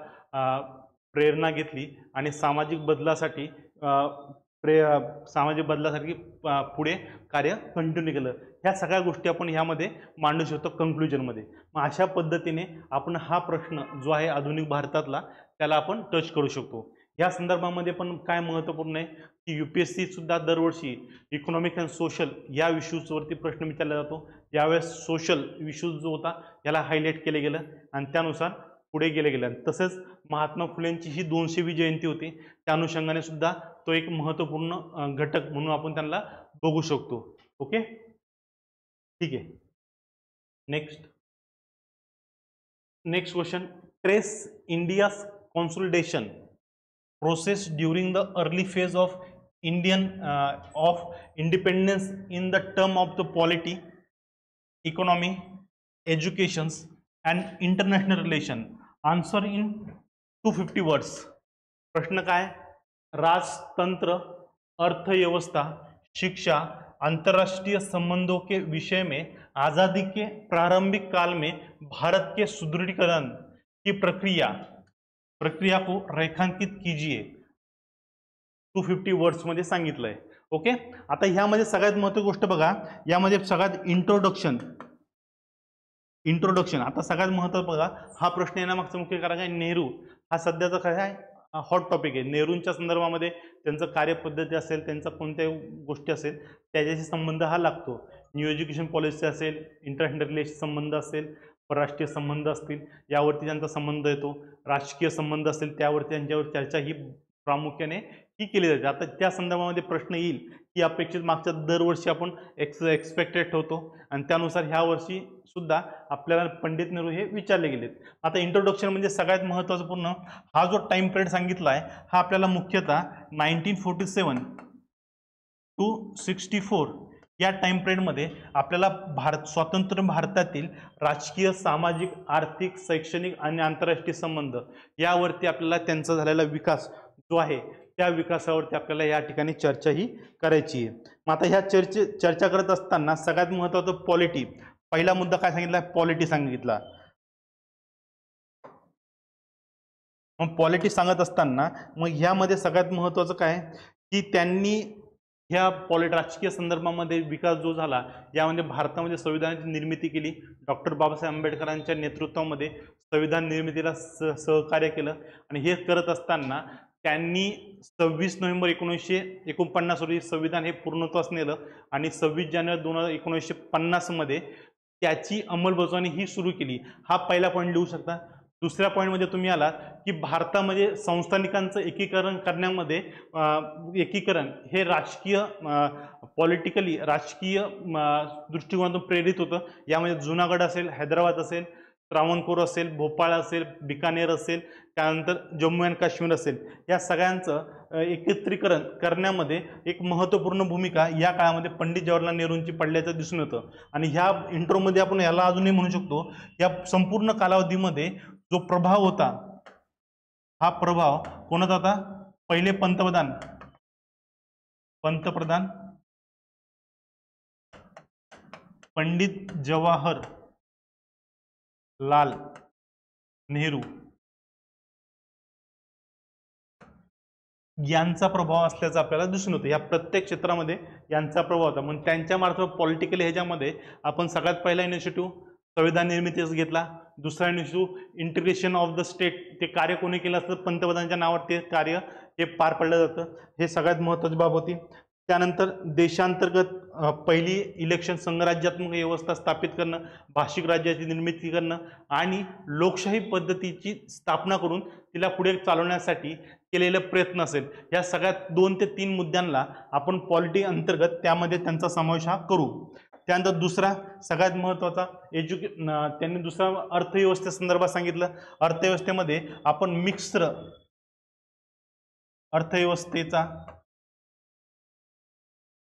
प्रेरणा घेतली आणि सामाजिक बदलासाठी पुढे कार्य कंटिन्यू केलं। ह्या सगळ्या गोष्टी आपण ह्यामध्ये मांडू शकतो कंक्लुजनमध्ये। मग अशा पद्धतीने आपण हा प्रश्न जो आहे आधुनिक भारतातला त्याला आपण टच करू शकतो। या संदर्भामध्ये पण काय महत्त्वपूर्ण आहे की UPSC सुद्धा दरवर्षी इकॉनॉमिक अँड सोशल या इश्यूजवरती प्रश्न विचारला जातो। यावेळेस सोशल इश्यूज जो होता याला हायलाईट केले गेलं आणि त्यानुसार पुढे गेलं। तसेच महात्मा फुलेंची ही 200वी जयंती होती, त्या अनुषंगाने सुद्धा तो एक महत्त्वपूर्ण घटक म्हणून आपण त्यांना बघू शकतो। ओके, ठीक आहे। Next question, trace India's consolidation process during the early phase of independence in the term of the polity, economy, educations and international relation. Answer in 250 words. प्रश्न काय? राजतंत्र, अर्थव्यवस्था, शिक्षा, अंतर्राष्ट्रीय संबंधों के विषय में आजादी के प्रारंभिक काल में भारत के सुदृढ़ीकरण की प्रक्रिया को रेखांकित कीजिए. 250 वर्ड्स मध्ये सांगितलंय. ओके, आता ह्यामध्ये सगळ्यात महत्त्वाची गोष्ट बघा, यामध्ये सगळ्यात इंट्रोडक्शन. आता सगळ्यात महत्त्वाचं बघा, हा प्रश्न येण्यामागचं मुख्य कारण आहे नेहरू हा सध्याचा काय आहे, हॉट टॉपिक आहे. नेहरूंच्या संदर्भामध्ये त्यांचं कार्यपद्धती असेल, त्यांचा कोणत्या गोष्टी असेल त्याच्याशी संबंध हा लागतो. न्यू एज्युकेशन पॉलिसी असेल, इंटरनॅशनल रिलेशन संबंध असेल, परराष्ट्रीय संबंध असतील यावरती त्यांचा संबंध येतो. राजकीय संबंध असेल त्यावरती त्यांच्यावर चर्चा ही प्रामुख्याने ही केली जाते. आता त्या संदर्भामध्ये प्रश्न येईल की अपेक्षित मागच्या दरवर्षी आपण एक्सपेक्टेड ठेवतो आणि त्यानुसार ह्या वर्षी सुद्धा आपल्याला पंडित नेहरू हे विचारले गेलेत. आता इंट्रोडक्शन म्हणजे सगळ्यात महत्त्वाचं पूर्ण हा जो टाइम पिरियड सांगितला आहे हा आपल्याला मुख्यतः 1947 to 64 या टाइम पिरियडमध्ये आपल्याला स्वतंत्र भारतातील राजकीय, सामाजिक, आर्थिक, शैक्षणिक आणि आंतरराष्ट्रीय संबंध यावरती आपल्याला त्यांचा झालेला विकास जो आहे त्या विकासावरती आपल्याला या ठिकाणी चर्चा ही करायची आहे. मग आता ह्या चर्चा करत असताना सगळ्यात महत्त्वाचं पॉलिटी. पहिला मुद्दा काय सांगितला? पॉलिटी सांगितला. मग पॉलिटी सांगत असताना मग ह्यामध्ये सगळ्यात महत्त्वाचं काय की त्यांनी ह्या राजकीय संदर्भामध्ये विकास जो झाला यामध्ये भारतामध्ये संविधानाची निर्मिती केली. डॉक्टर बाबासाहेब आंबेडकरांच्या नेतृत्वामध्ये संविधान निर्मितीला सहकार्य केलं आणि हे करत असताना त्यांनी 26 नोव्हेंबर 1949 रोजी संविधान हे पूर्णत्वास नेलं आणि 26 जानेवारी 1950 मध्ये त्याची अंमलबजावणी ही सुरू केली. हा पहिला पॉईंट लिहू शकता. दुसऱ्या पॉईंटमध्ये तुम्ही आलात की भारतामध्ये संस्थानिकांचं एकीकरण करण्यामध्ये एकीकरण हे राजकीय पॉलिटिकली राजकीय दृष्टिकोनातून प्रेरित होतं. यामध्ये जुनागड असेल, हैदराबाद असेल, त्रावणकोर असेल, भोपाळ असेल, बिकानेर असेल, त्यानंतर जम्मू अँड काश्मीर असेल, या सगळ्यांचं एकत्रीकरण करण्यामध्ये एक महत्त्वपूर्ण भूमिका या काळामध्ये पंडित जवाहरलाल नेहरूंची पडल्याचं दिसून येतं. आणि ह्या इंट्रोमध्ये आपण याला अजूनही म्हणू शकतो, या संपूर्ण कालावधीमध्ये जो प्रभाव होता हा प्रभाव कोणाचा होता? पहिले पंतप्रधान पंडित जवाहरलाल नेहरू यांचा प्रभाव असल्याचं आपल्याला दिसून होतं. या प्रत्येक क्षेत्रामध्ये यांचा प्रभाव होता. मग त्यांच्या मार्फत पॉलिटिकल ह्याच्यामध्ये आपण सगळ्यात पहिला इनिशिएटिव्ह संविधान निर्मितीच घेतला. दुसरा initiative integration of the state, ते कार्य कोणी केलं असतं? पंतप्रधानांच्या नावावर ते कार्य हे पार पडलं जातं. हे सगळ्यात महत्त्वाची बाब होती. त्यानंतर देशांतर्गत पहिली इलेक्शन संघराज्यात्मक व्यवस्था स्थापित करणं, भाषिक राज्याची निर्मिती करणं आणि लोकशाही पद्धतीची स्थापना करून तिला पुढे चालवण्यासाठी केलेले प्रयत्न असेल. या सगळ्यात 2 ते 3 मुद्द्यांना आपण पॉलिटी अंतर्गत त्यामध्ये त्यांचा समावेश हा करू. त्यानंतर दुसरा सगळ्यात महत्त्वाचा त्यांनी दुसरा अर्थव्यवस्थेसंदर्भात सांगितलं. अर्थव्यवस्थेमध्ये आपण मिश्र अर्थव्यवस्थेचा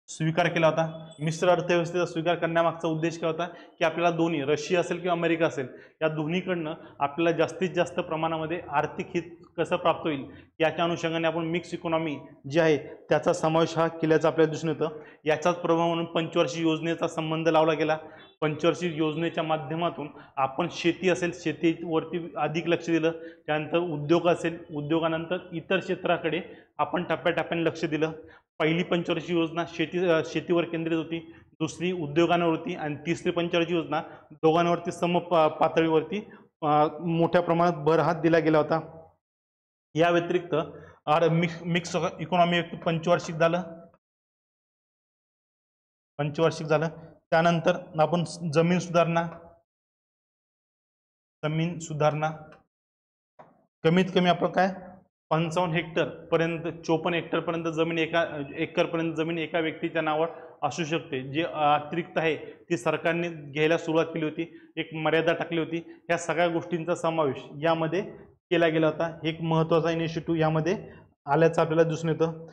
स्वीकार केला होता. मिश्र अर्थव्यवस्थेचा स्वीकार करण्यामागचा उद्देश काय होता की आपल्याला दोन्ही रशिया असेल किंवा अमेरिका असेल या दोन्हीकडनं आपल्याला जास्तीत जास्त प्रमाणामध्ये आर्थिक हित कसं प्राप्त होईल याच्या अनुषंगाने आपण मिक्स इकॉनॉमी जी आहे त्याचा समावेश हा केल्याचं आपल्याला दिसून येतं. याचाच प्रभाव म्हणून पंचवार्षिक योजनेचा संबंध लावला गेला. पंचवार्षिक योजनेच्या माध्यमातून आपण शेती असेल, शेतीवरती अधिक लक्ष दिलं. त्यानंतर उद्योग असेल, उद्योगानंतर इतर क्षेत्राकडे आपण टप्प्याटप्प्याने लक्ष दिलं. पहिली पंचवार्षिक योजना शेतीवर केंद्रित होती, दुसरी उद्योगांवर होती आणि तिसरी पंचवार्षिक योजना दोघांवरती सम पातळीवरती मोठ्या प्रमाणात भर हात दिला गेला होता. या व्यतिरिक्त मिक्स इकॉनॉमी पंचवार्षिक झालं. त्यानंतर आपण जमीन सुधारणा कमीत कमी आपण काय 55 हेक्टर पर्यंत 54 हेक्टर पर्यंत जमीन एकर पर्यंत जमीन एका व्यक्तीच्या नावावर असू शकते. जे अतिरिक्त आहे ती सरकारने घ्यायला सुरुवात केली होती, एक मर्यादा टाकली होती. ह्या सगळ्या गोष्टींचा समावेश यामध्ये केला गेला होता. एक महत्त्वाचा इनिशिएटिव्ह यामध्ये आल्याचं आपल्याला दिसून येतं.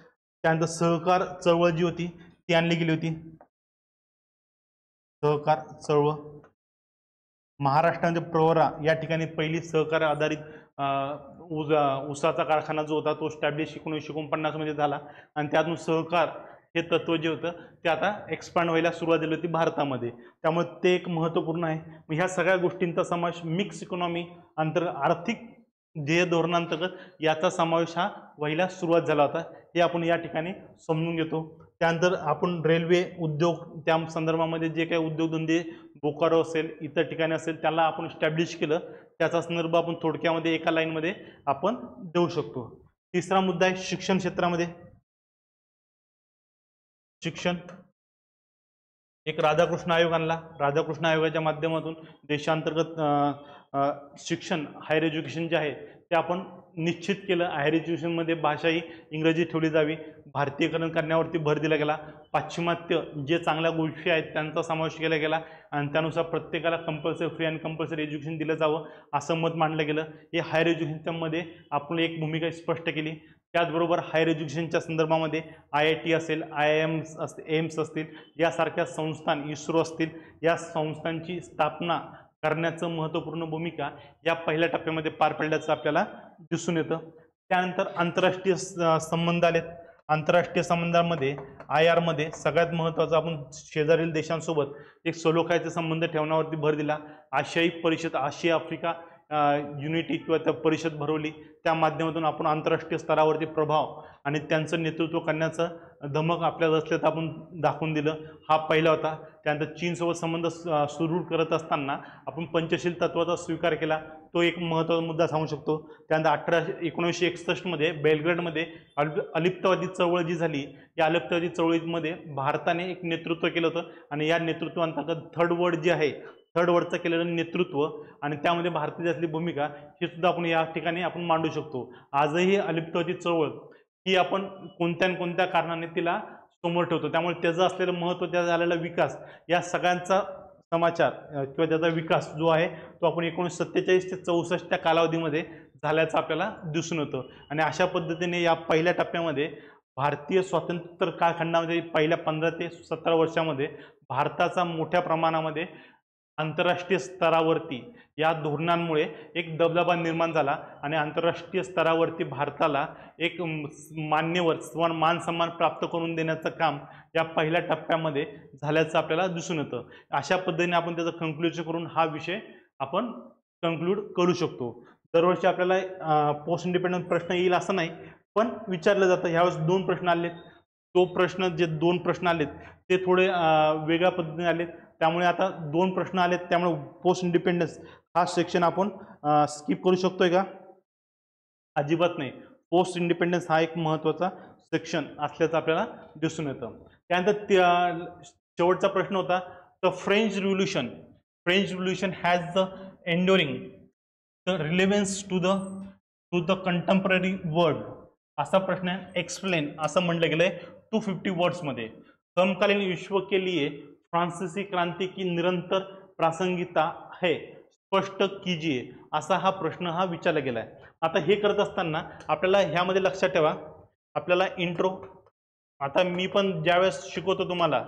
त्यानंतर सहकार चळवळ जी होती ती आणली गेली होती. सहकार चळवळ महाराष्ट्रामध्ये प्रवरा या ठिकाणी पहिली सहकार आधारित ऊसाचा कारखाना जो होता तो स्टॅब्लिश 1949 मध्ये झाला आणि त्यातून सहकार हे तत्व जे होतं ते आता एक्सपांड व्हायला सुरुवात झाली होती भारतामध्ये, त्यामुळे ते एक महत्त्वपूर्ण आहे. मग ह्या सगळ्या गोष्टींचा समावेश मिक्स इकॉनॉमी आर्थिक ध्येय धोरणांतर्गत याचा समावेश हा व्हायला सुरुवात झाला होता, हे आपण या ठिकाणी समजून घेतो. त्यानंतर आपण रेल्वे उद्योग त्या संदर्भामध्ये जे काही उद्योगधंदे बोकारो असेल इतर ठिकाणी असेल त्याला आपण स्टॅब्लिश केलं, त्याचा संदर्भ आपण थोडक्यामध्ये एका लाईनमध्ये आपण देऊ शकतो. तिसरा मुद्दा आहे शिक्षण क्षेत्रामध्ये. शिक्षण एक राधाकृष्ण आयोग आणला. राधाकृष्ण आयोगाच्या माध्यमातून देशांतर्गत शिक्षण हायर एज्युकेशन जे आहे ते आपण निश्चित केलं. हायर एज्युकेशनमध्ये भाषा ही इंग्रजी ठेवली जावी, भारतीयकरण करण्यावरती भर दिला गेला. पाश्चिमात्य जे चांगल्या गोष्टी आहेत त्यांचा समावेश केला गेला आणि त्यानुसार प्रत्येकाला कंपल्सरी फ्री आणि कंपल्सरी एज्युकेशन दिलं जावं असं मत मांडलं गेलं. हे हायर एज्युकेशनमध्ये आपण एक भूमिका स्पष्ट केली. त्याचबरोबर हायर एज्युकेशनच्या संदर्भामध्ये IIT असेल, IIMs असतील, एम्स असतील यासारख्या संस्थान, इस्रो असतील या संस्थांची स्थापना करण्याचं महत्त्वपूर्ण भूमिका या पहिल्या टप्प्यामध्ये पार पडल्याचं आपल्याला दिसून येतं. त्यानंतर आंतरराष्ट्रीय संबंध आलेत. आंतरराष्ट्रीय संबंधांमध्ये IR मध्ये सगळ्यात महत्त्वाचं आपण शेजारील देशांसोबत एक सलोख्याचे संबंध ठेवण्यावरती भर दिला. आशियाई परिषद, आशिया आफ्रिका युनिटी किंवा त्या परिषद भरवली, त्या माध्यमातून आपण आंतरराष्ट्रीय स्तरावरती प्रभाव आणि त्यांचं नेतृत्व करण्याचं धमक आपल्याला असल्याचं आपण दाखवून दिलं. हा पहिला होता. त्यानंतर चीनसोबत संबंध सुदृढ करत असताना आपण पंचशील तत्वाचा स्वीकार केला, तो एक महत्त्वाचा मुद्दा सांगू शकतो. त्यानंतर 1961 मध्ये बेलग्रेडमध्ये अलिप्तवादी चळवळ जी झाली, या अलिप्तवादी चळवळीमध्ये भारताने एक नेतृत्व केलं होतं आणि या नेतृत्वाअंतर्गत थर्ड वर्ल्ड जे आहे, थर्ड वर्ल्डचं केलेलं नेतृत्व आणि त्यामध्ये भारताची असलेली भूमिका हे सुद्धा आपण या ठिकाणी आपण मांडू शकतो. आजही अलिप्तवादी चळवळ ही आपण कोणत्या कारणाने तिला समोर ठेवतो, त्यामुळे त्याचं असलेलं महत्त्व, त्याचा झालेला विकास, या सगळ्यांचा समाचार किंवा त्याचा विकास जो आहे तो आपण 1947 ते 64 त्या कालावधीमध्ये झाल्याचं आपल्याला दिसून येतं. आणि अशा पद्धतीने या पहिल्या टप्प्यामध्ये भारतीय स्वातंत्र्य कालखंडामध्ये पहिल्या 15 ते 17 वर्षामध्ये भारताचा मोठ्या प्रमाणामध्ये आंतरराष्ट्रीय स्तरावरती या धोरणांमुळे एक दबदबा निर्माण झाला आणि आंतरराष्ट्रीय स्तरावरती भारताला एक मान्यवर मान सन्मान प्राप्त करून देण्याचं काम या पहिल्या टप्प्यामध्ये झाल्याचं आपल्याला दिसून येतं. अशा पद्धतीने आपण त्याचं कन्क्ल्यूजन करून हा विषय आपण कन्क्लूड करू शकतो. दरवर्षी आपल्याला पोस्ट इंडिपेंडंट प्रश्न येईल असं नाही, पण विचारलं जातं. ह्यावेळेस 2 प्रश्न आलेत. तो प्रश्न जे 2 प्रश्न आलेत ते थोडे वेगळ्या पद्धतीने आलेत, त्यामुळे आता 2 प्रश्न आलेत, त्यामुळे पोस्ट इंडिपेंडन्स हा सेक्शन आपण स्किप करू शकतोय का? अजिबात नाही. पोस्ट इंडिपेंडन्स हा एक महत्त्वाचा सेक्शन असल्याचं आपल्याला दिसून येतं. त्यानंतर शेवटचा प्रश्न होता the French revolution has the enduring the relevance to the contemporary world. असा प्रश्न आहे. एक्सप्लेन असं म्हटलं गेलंय 250 वर्ड्समध्ये. समकालीन विश्व के लिए फ्रांसीसी क्रांति की निरंतर प्रासंगिकता है, स्पष्ट कीजिए, असा हा प्रश्न हा विचारला गेला आहे. आता हे करत असताना आपल्याला ह्यामध्ये लक्षात ठेवा, आपल्याला इंट्रो, आता मी पण ज्यावेळेस शिकवतो तुम्हाला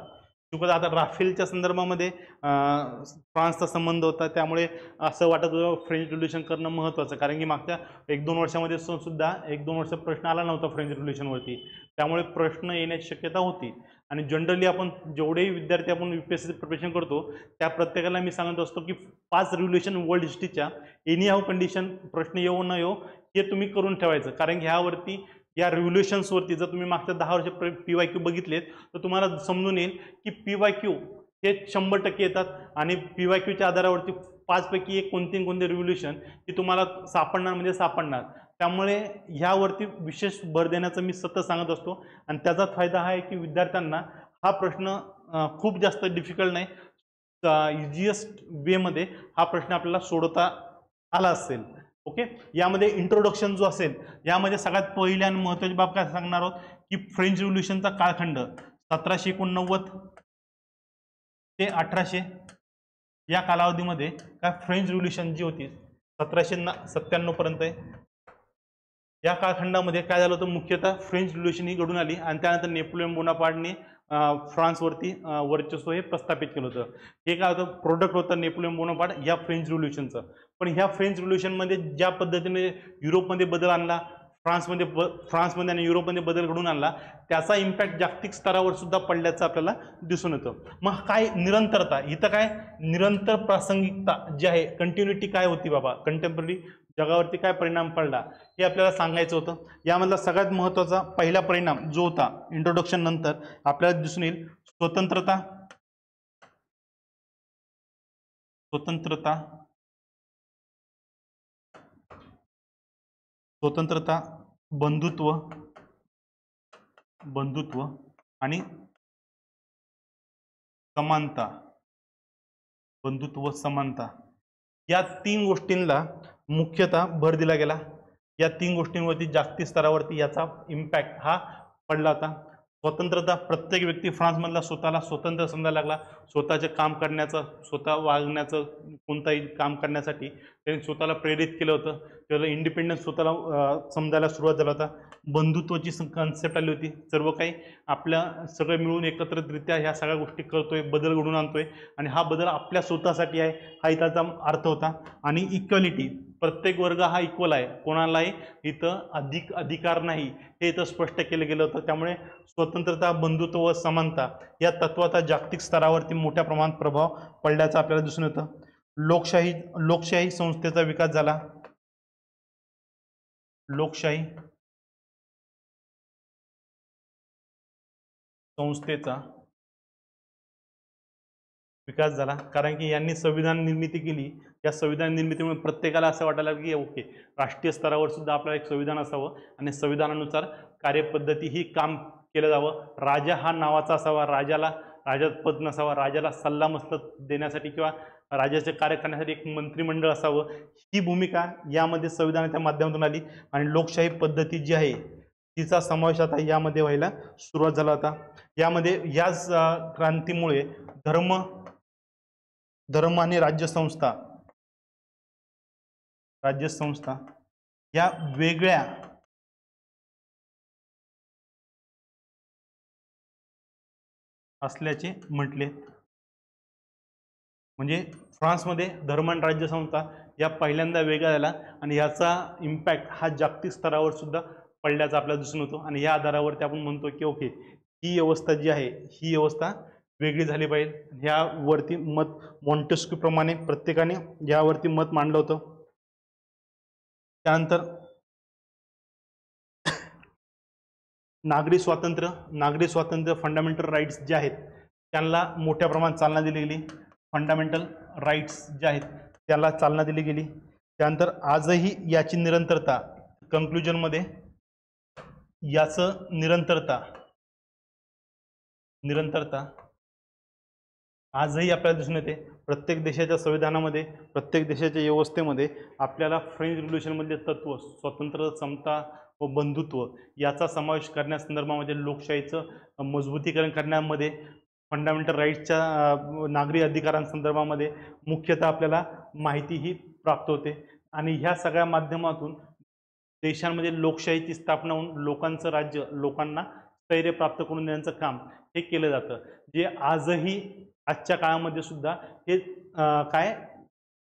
आता राफेलच्या संदर्भामध्ये फ्रान्सचा संबंध होता, त्यामुळे असं वाटत होतं फ्रेंच रिव्होल्यूशन करणं महत्त्वाचं, कारण की मागच्या 1-2 वर्षामध्ये सुद्धा 1-2 वर्ष प्रश्न आला नव्हता फ्रेंच रिव्होल्यूशनवरती, त्यामुळे प्रश्न येण्याची शक्यता होती. आणि जनरली आपण जेवढेही विद्यार्थी आपण UPSC प्रिपरेशन करतो त्या प्रत्येकाला मी सांगत असतो की 5 रिव्होल्यूशन वर्ल्ड हिस्ट्रीच्या एनी हाऊ कंडिशन प्रश्न येऊ न येऊ हे तुम्ही करून ठेवायचं, कारण की ह्यावरती या रिव्होल्यूशन्सवरती जर तुम्ही मागच्या 10 वर्ष PYQ बघितलेत तर तुम्हाला समजून येईल की PYQ हे 100% येतात आणि PYQच्या आधारावरती 5 पैकी एक कोणते रिव्होल्यूशन की तुम्हाला सापडणार म्हणजे सापडणार. त्यामुळे ह्यावरती विशेष भर देण्याचं मी सतत सांगत असतो आणि त्याचा फायदा हा आहे की विद्यार्थ्यांना हा प्रश्न खूप जास्त डिफिकल्ट नाही, इझिएस्ट वेमध्ये हा प्रश्न आपल्याला सोडवता आला असेल. ओके, यामध्ये इंट्रोडक्शन जो असेल यामध्ये सगळ्यात पहिली आणि महत्त्वाची बाब काय सांगणार आहोत की फ्रेंच रिव्होल्यूशनचा कालखंड 1789 ते 1800 या कालावधीमध्ये काय फ्रेंच रिव्होल्यूशन जी होती 1797 पर्यंत आहे. या कालखंडामध्ये काय झालं होतं, मुख्यतः फ्रेंच रिव्होल्यूशन ही घडून आली आणि त्यानंतर नेपोलियन बोनापार्टने फ्रान्सवरती वर्चस्व हे प्रस्थापित केलं होतं. हे काय होतं, प्रोडक्ट होतं नेपोलियन बोनापार्ट या फ्रेंच रिव्होल्युशनचं. पण ह्या फ्रेंच रिव्होल्युशनमध्ये ज्या पद्धतीने युरोपमध्ये बदल आणला, फ्रान्समध्ये आणि युरोपमध्ये बदल घडून आणला, त्याचा इम्पॅक्ट जागतिक स्तरावर सुद्धा पडल्याचं आपल्याला दिसून येतं. मग काय निरंतरता, इथं काय निरंतर प्रासंगिकता जी आहे, कंटिन्युटी काय होती बाबा, कंटेम्पररी जगावरती काय परिणाम पडला हे आपल्याला सांगायचं होतं. यामधला सगळ्यात महत्त्वाचा पहिला परिणाम जो होता इंट्रोडक्शन नंतर आपल्याला दिसून येईल, स्वतंत्रता, स्वतंत्रता, स्वतंत्रता, बंधुत्व, बंधुत्व आणि समानता, बंधुत्व समानता, या तीन गोष्टींना मुख्यतः भर दिला गेला. या तीन गोष्टींवरती जागतिक स्तरावरती याचा इम्पॅक्ट हा पडला होता. स्वतंत्रता, प्रत्येक व्यक्ती फ्रान्समधला स्वतःला स्वतंत्र समजायला लागला. स्वतःचे काम करण्याचं, स्वतः वागण्याचं, कोणताही काम करण्यासाठी त्यांनी स्वतःला प्रेरित केलं होतं. त्याला इंडिपेंडन्स स्वतःला समजायला सुरुवात झाला होता. बंधुत्वाची कन्सेप्ट आली होती. सर्व काही आपल्या सगळं मिळून एकत्रितरित्या ह्या सगळ्या गोष्टी करतोय, बदल घडवून आणतोय आणि हा बदल आपल्या स्वतःसाठी आहे, हा त्याचा अर्थ होता. आणि इक्वॅलिटी, प्रत्येक वर्ग हा इक्वल आहे, कोणालाही इथं अधिकार नाही हे इथं स्पष्ट केलं गेलं होतं. त्यामुळे स्वतंत्रता, बंधुत्व व समानता या तत्वाचा जागतिक स्तरावरती मोठ्या प्रमाणात प्रभाव पडल्याचं आपल्याला दिसून येतं. लोकशाही संस्थेचा विकास झाला. लोकशाही संस्थेचा विकास झाला, कारण की यांनी संविधान निर्मिती केली. या संविधान निर्मितीमुळे प्रत्येकाला असं वाटायला लागलं की ओके, राष्ट्रीय स्तरावर सुद्धा आपल्याला एक संविधान असावं आणि संविधानानुसार कार्यपद्धती ही काम केलं जावं. राजा हा नावाचा असावा, राजात पद नसावा, राजाला सल्लामसलत देण्यासाठी किंवा राजाचे कार्य करण्यासाठी एक मंत्रिमंडळ असावं. ही भूमिका यामध्ये संविधानाच्या माध्यमातून आली आणि लोकशाही पद्धती जी आहे तिचा समावेश आता यामध्ये व्हायला सुरुवात झाला होता. यामध्ये याच क्रांतीमुळे धर्म आणि राज्यसंस्था या वेगळ्या असल्याचे म्हटले. म्हणजे फ्रान्समध्ये धर्म आणि राज्यसंस्था या पहिल्यांदा वेगळ्या झाल्या आणि याचा इम्पॅक्ट हा जागतिक स्तरावर सुद्धा पडल्याचा आपल्याला दिसून होतो. आणि या आधारावरती आपण म्हणतो की ओके, ही व्यवस्था जी आहे ही व्यवस्था वेगळी झाली पाहिजे. ह्यावरती मत मॉन्टेस्क्यू प्रमाणे प्रत्येकाने यावरती मत मांडलं होतं. त्यानंतर नागरी स्वातंत्र्य फंडामेंटल राईट्स जे आहेत त्यांना मोठ्या प्रमाणात चालना दिली गेली. फंडामेंटल राईट्स जे आहेत त्याला चालना दिली गेली. त्यानंतर आजही याची निरंतरता, कन्क्लुजनमध्ये याचं निरंतरता आजही आपल्याला दिसून येते. प्रत्येक देशाच्या संविधानामध्ये, प्रत्येक देशाच्या व्यवस्थेमध्ये आपल्याला फ्रेंच रिव्होल्युशनमधले तत्व स्वतंत्र, समता व बंधुत्व याचा समावेश करण्यासंदर्भामध्ये, लोकशाहीचं मजबूतीकरण करण्यामध्ये, फंडामेंटल राईट्सच्या नागरी अधिकारांसंदर्भामध्ये मुख्यतः आपल्याला माहिती ही प्राप्त होते. आणि ह्या सगळ्या माध्यमातून देशांमध्ये लोकशाहीची स्थापना होऊन लोकांचं राज्य लोकांना स्थैर्य प्राप्त करून देण्याचं काम हे केलं जातं, जे आजही आजच्या काळामध्ये सुद्धा हे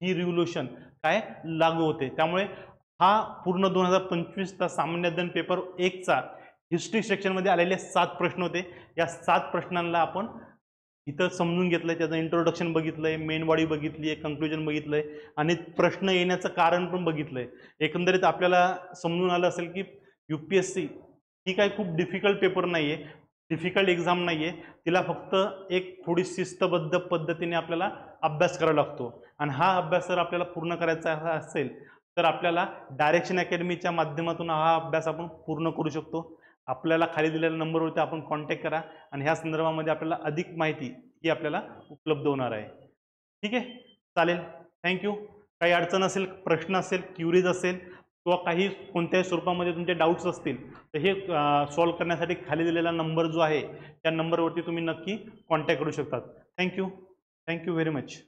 ही रिव्होल्युशन लागू होते. त्यामुळे हा पूर्ण 2025चा सामान्य अध्ययन पेपर 1चा हिस्ट्री सेक्शनमध्ये आलेले 7 प्रश्न होते. या 7 प्रश्नांना आपण इथं समजून घेतलंय, त्याचं इंट्रोडक्शन बघितलंय, मेन बॉडी बघितली आहे, कन्क्लुजन बघितलंय आणि प्रश्न येण्याचं कारण पण बघितलंय. एकंदरीत आपल्याला समजून आलं असेल की UPSC ही काही खूप डिफिकल्ट पेपर नाही आहे, डिफिकल्ट एक्झाम नाही आहे. तिला फक्त एक थोडी शिस्तबद्ध पद्धतीने आपल्याला अभ्यास करावा लागतो. आणि हा अभ्यास जर आपल्याला पूर्ण करायचा असेल तर आपल्याला डायरेक्शन अकॅडमीच्या माध्यमातून हा अभ्यास आपण पूर्ण करू शकतो. आपल्याला खाली दिलेल्या नंबरवरती आपण कॉन्टॅक्ट करा आणि ह्या संदर्भामध्ये आपल्याला अधिक माहिती ही आपल्याला उपलब्ध होणार आहे. ठीक आहे, चालेल, थँक्यू. काही अडचण असेल, प्रश्न असेल, क्युरीज असेल किंवा काही कोणत्याही स्वरूपामध्ये तुमचे डाऊट्स असतील तर हे सॉल्व्ह करण्यासाठी खाली दिलेला नंबर जो आहे त्या नंबरवरती तुम्ही नक्की कॉन्टॅक्ट करू शकतात. Thank you very much.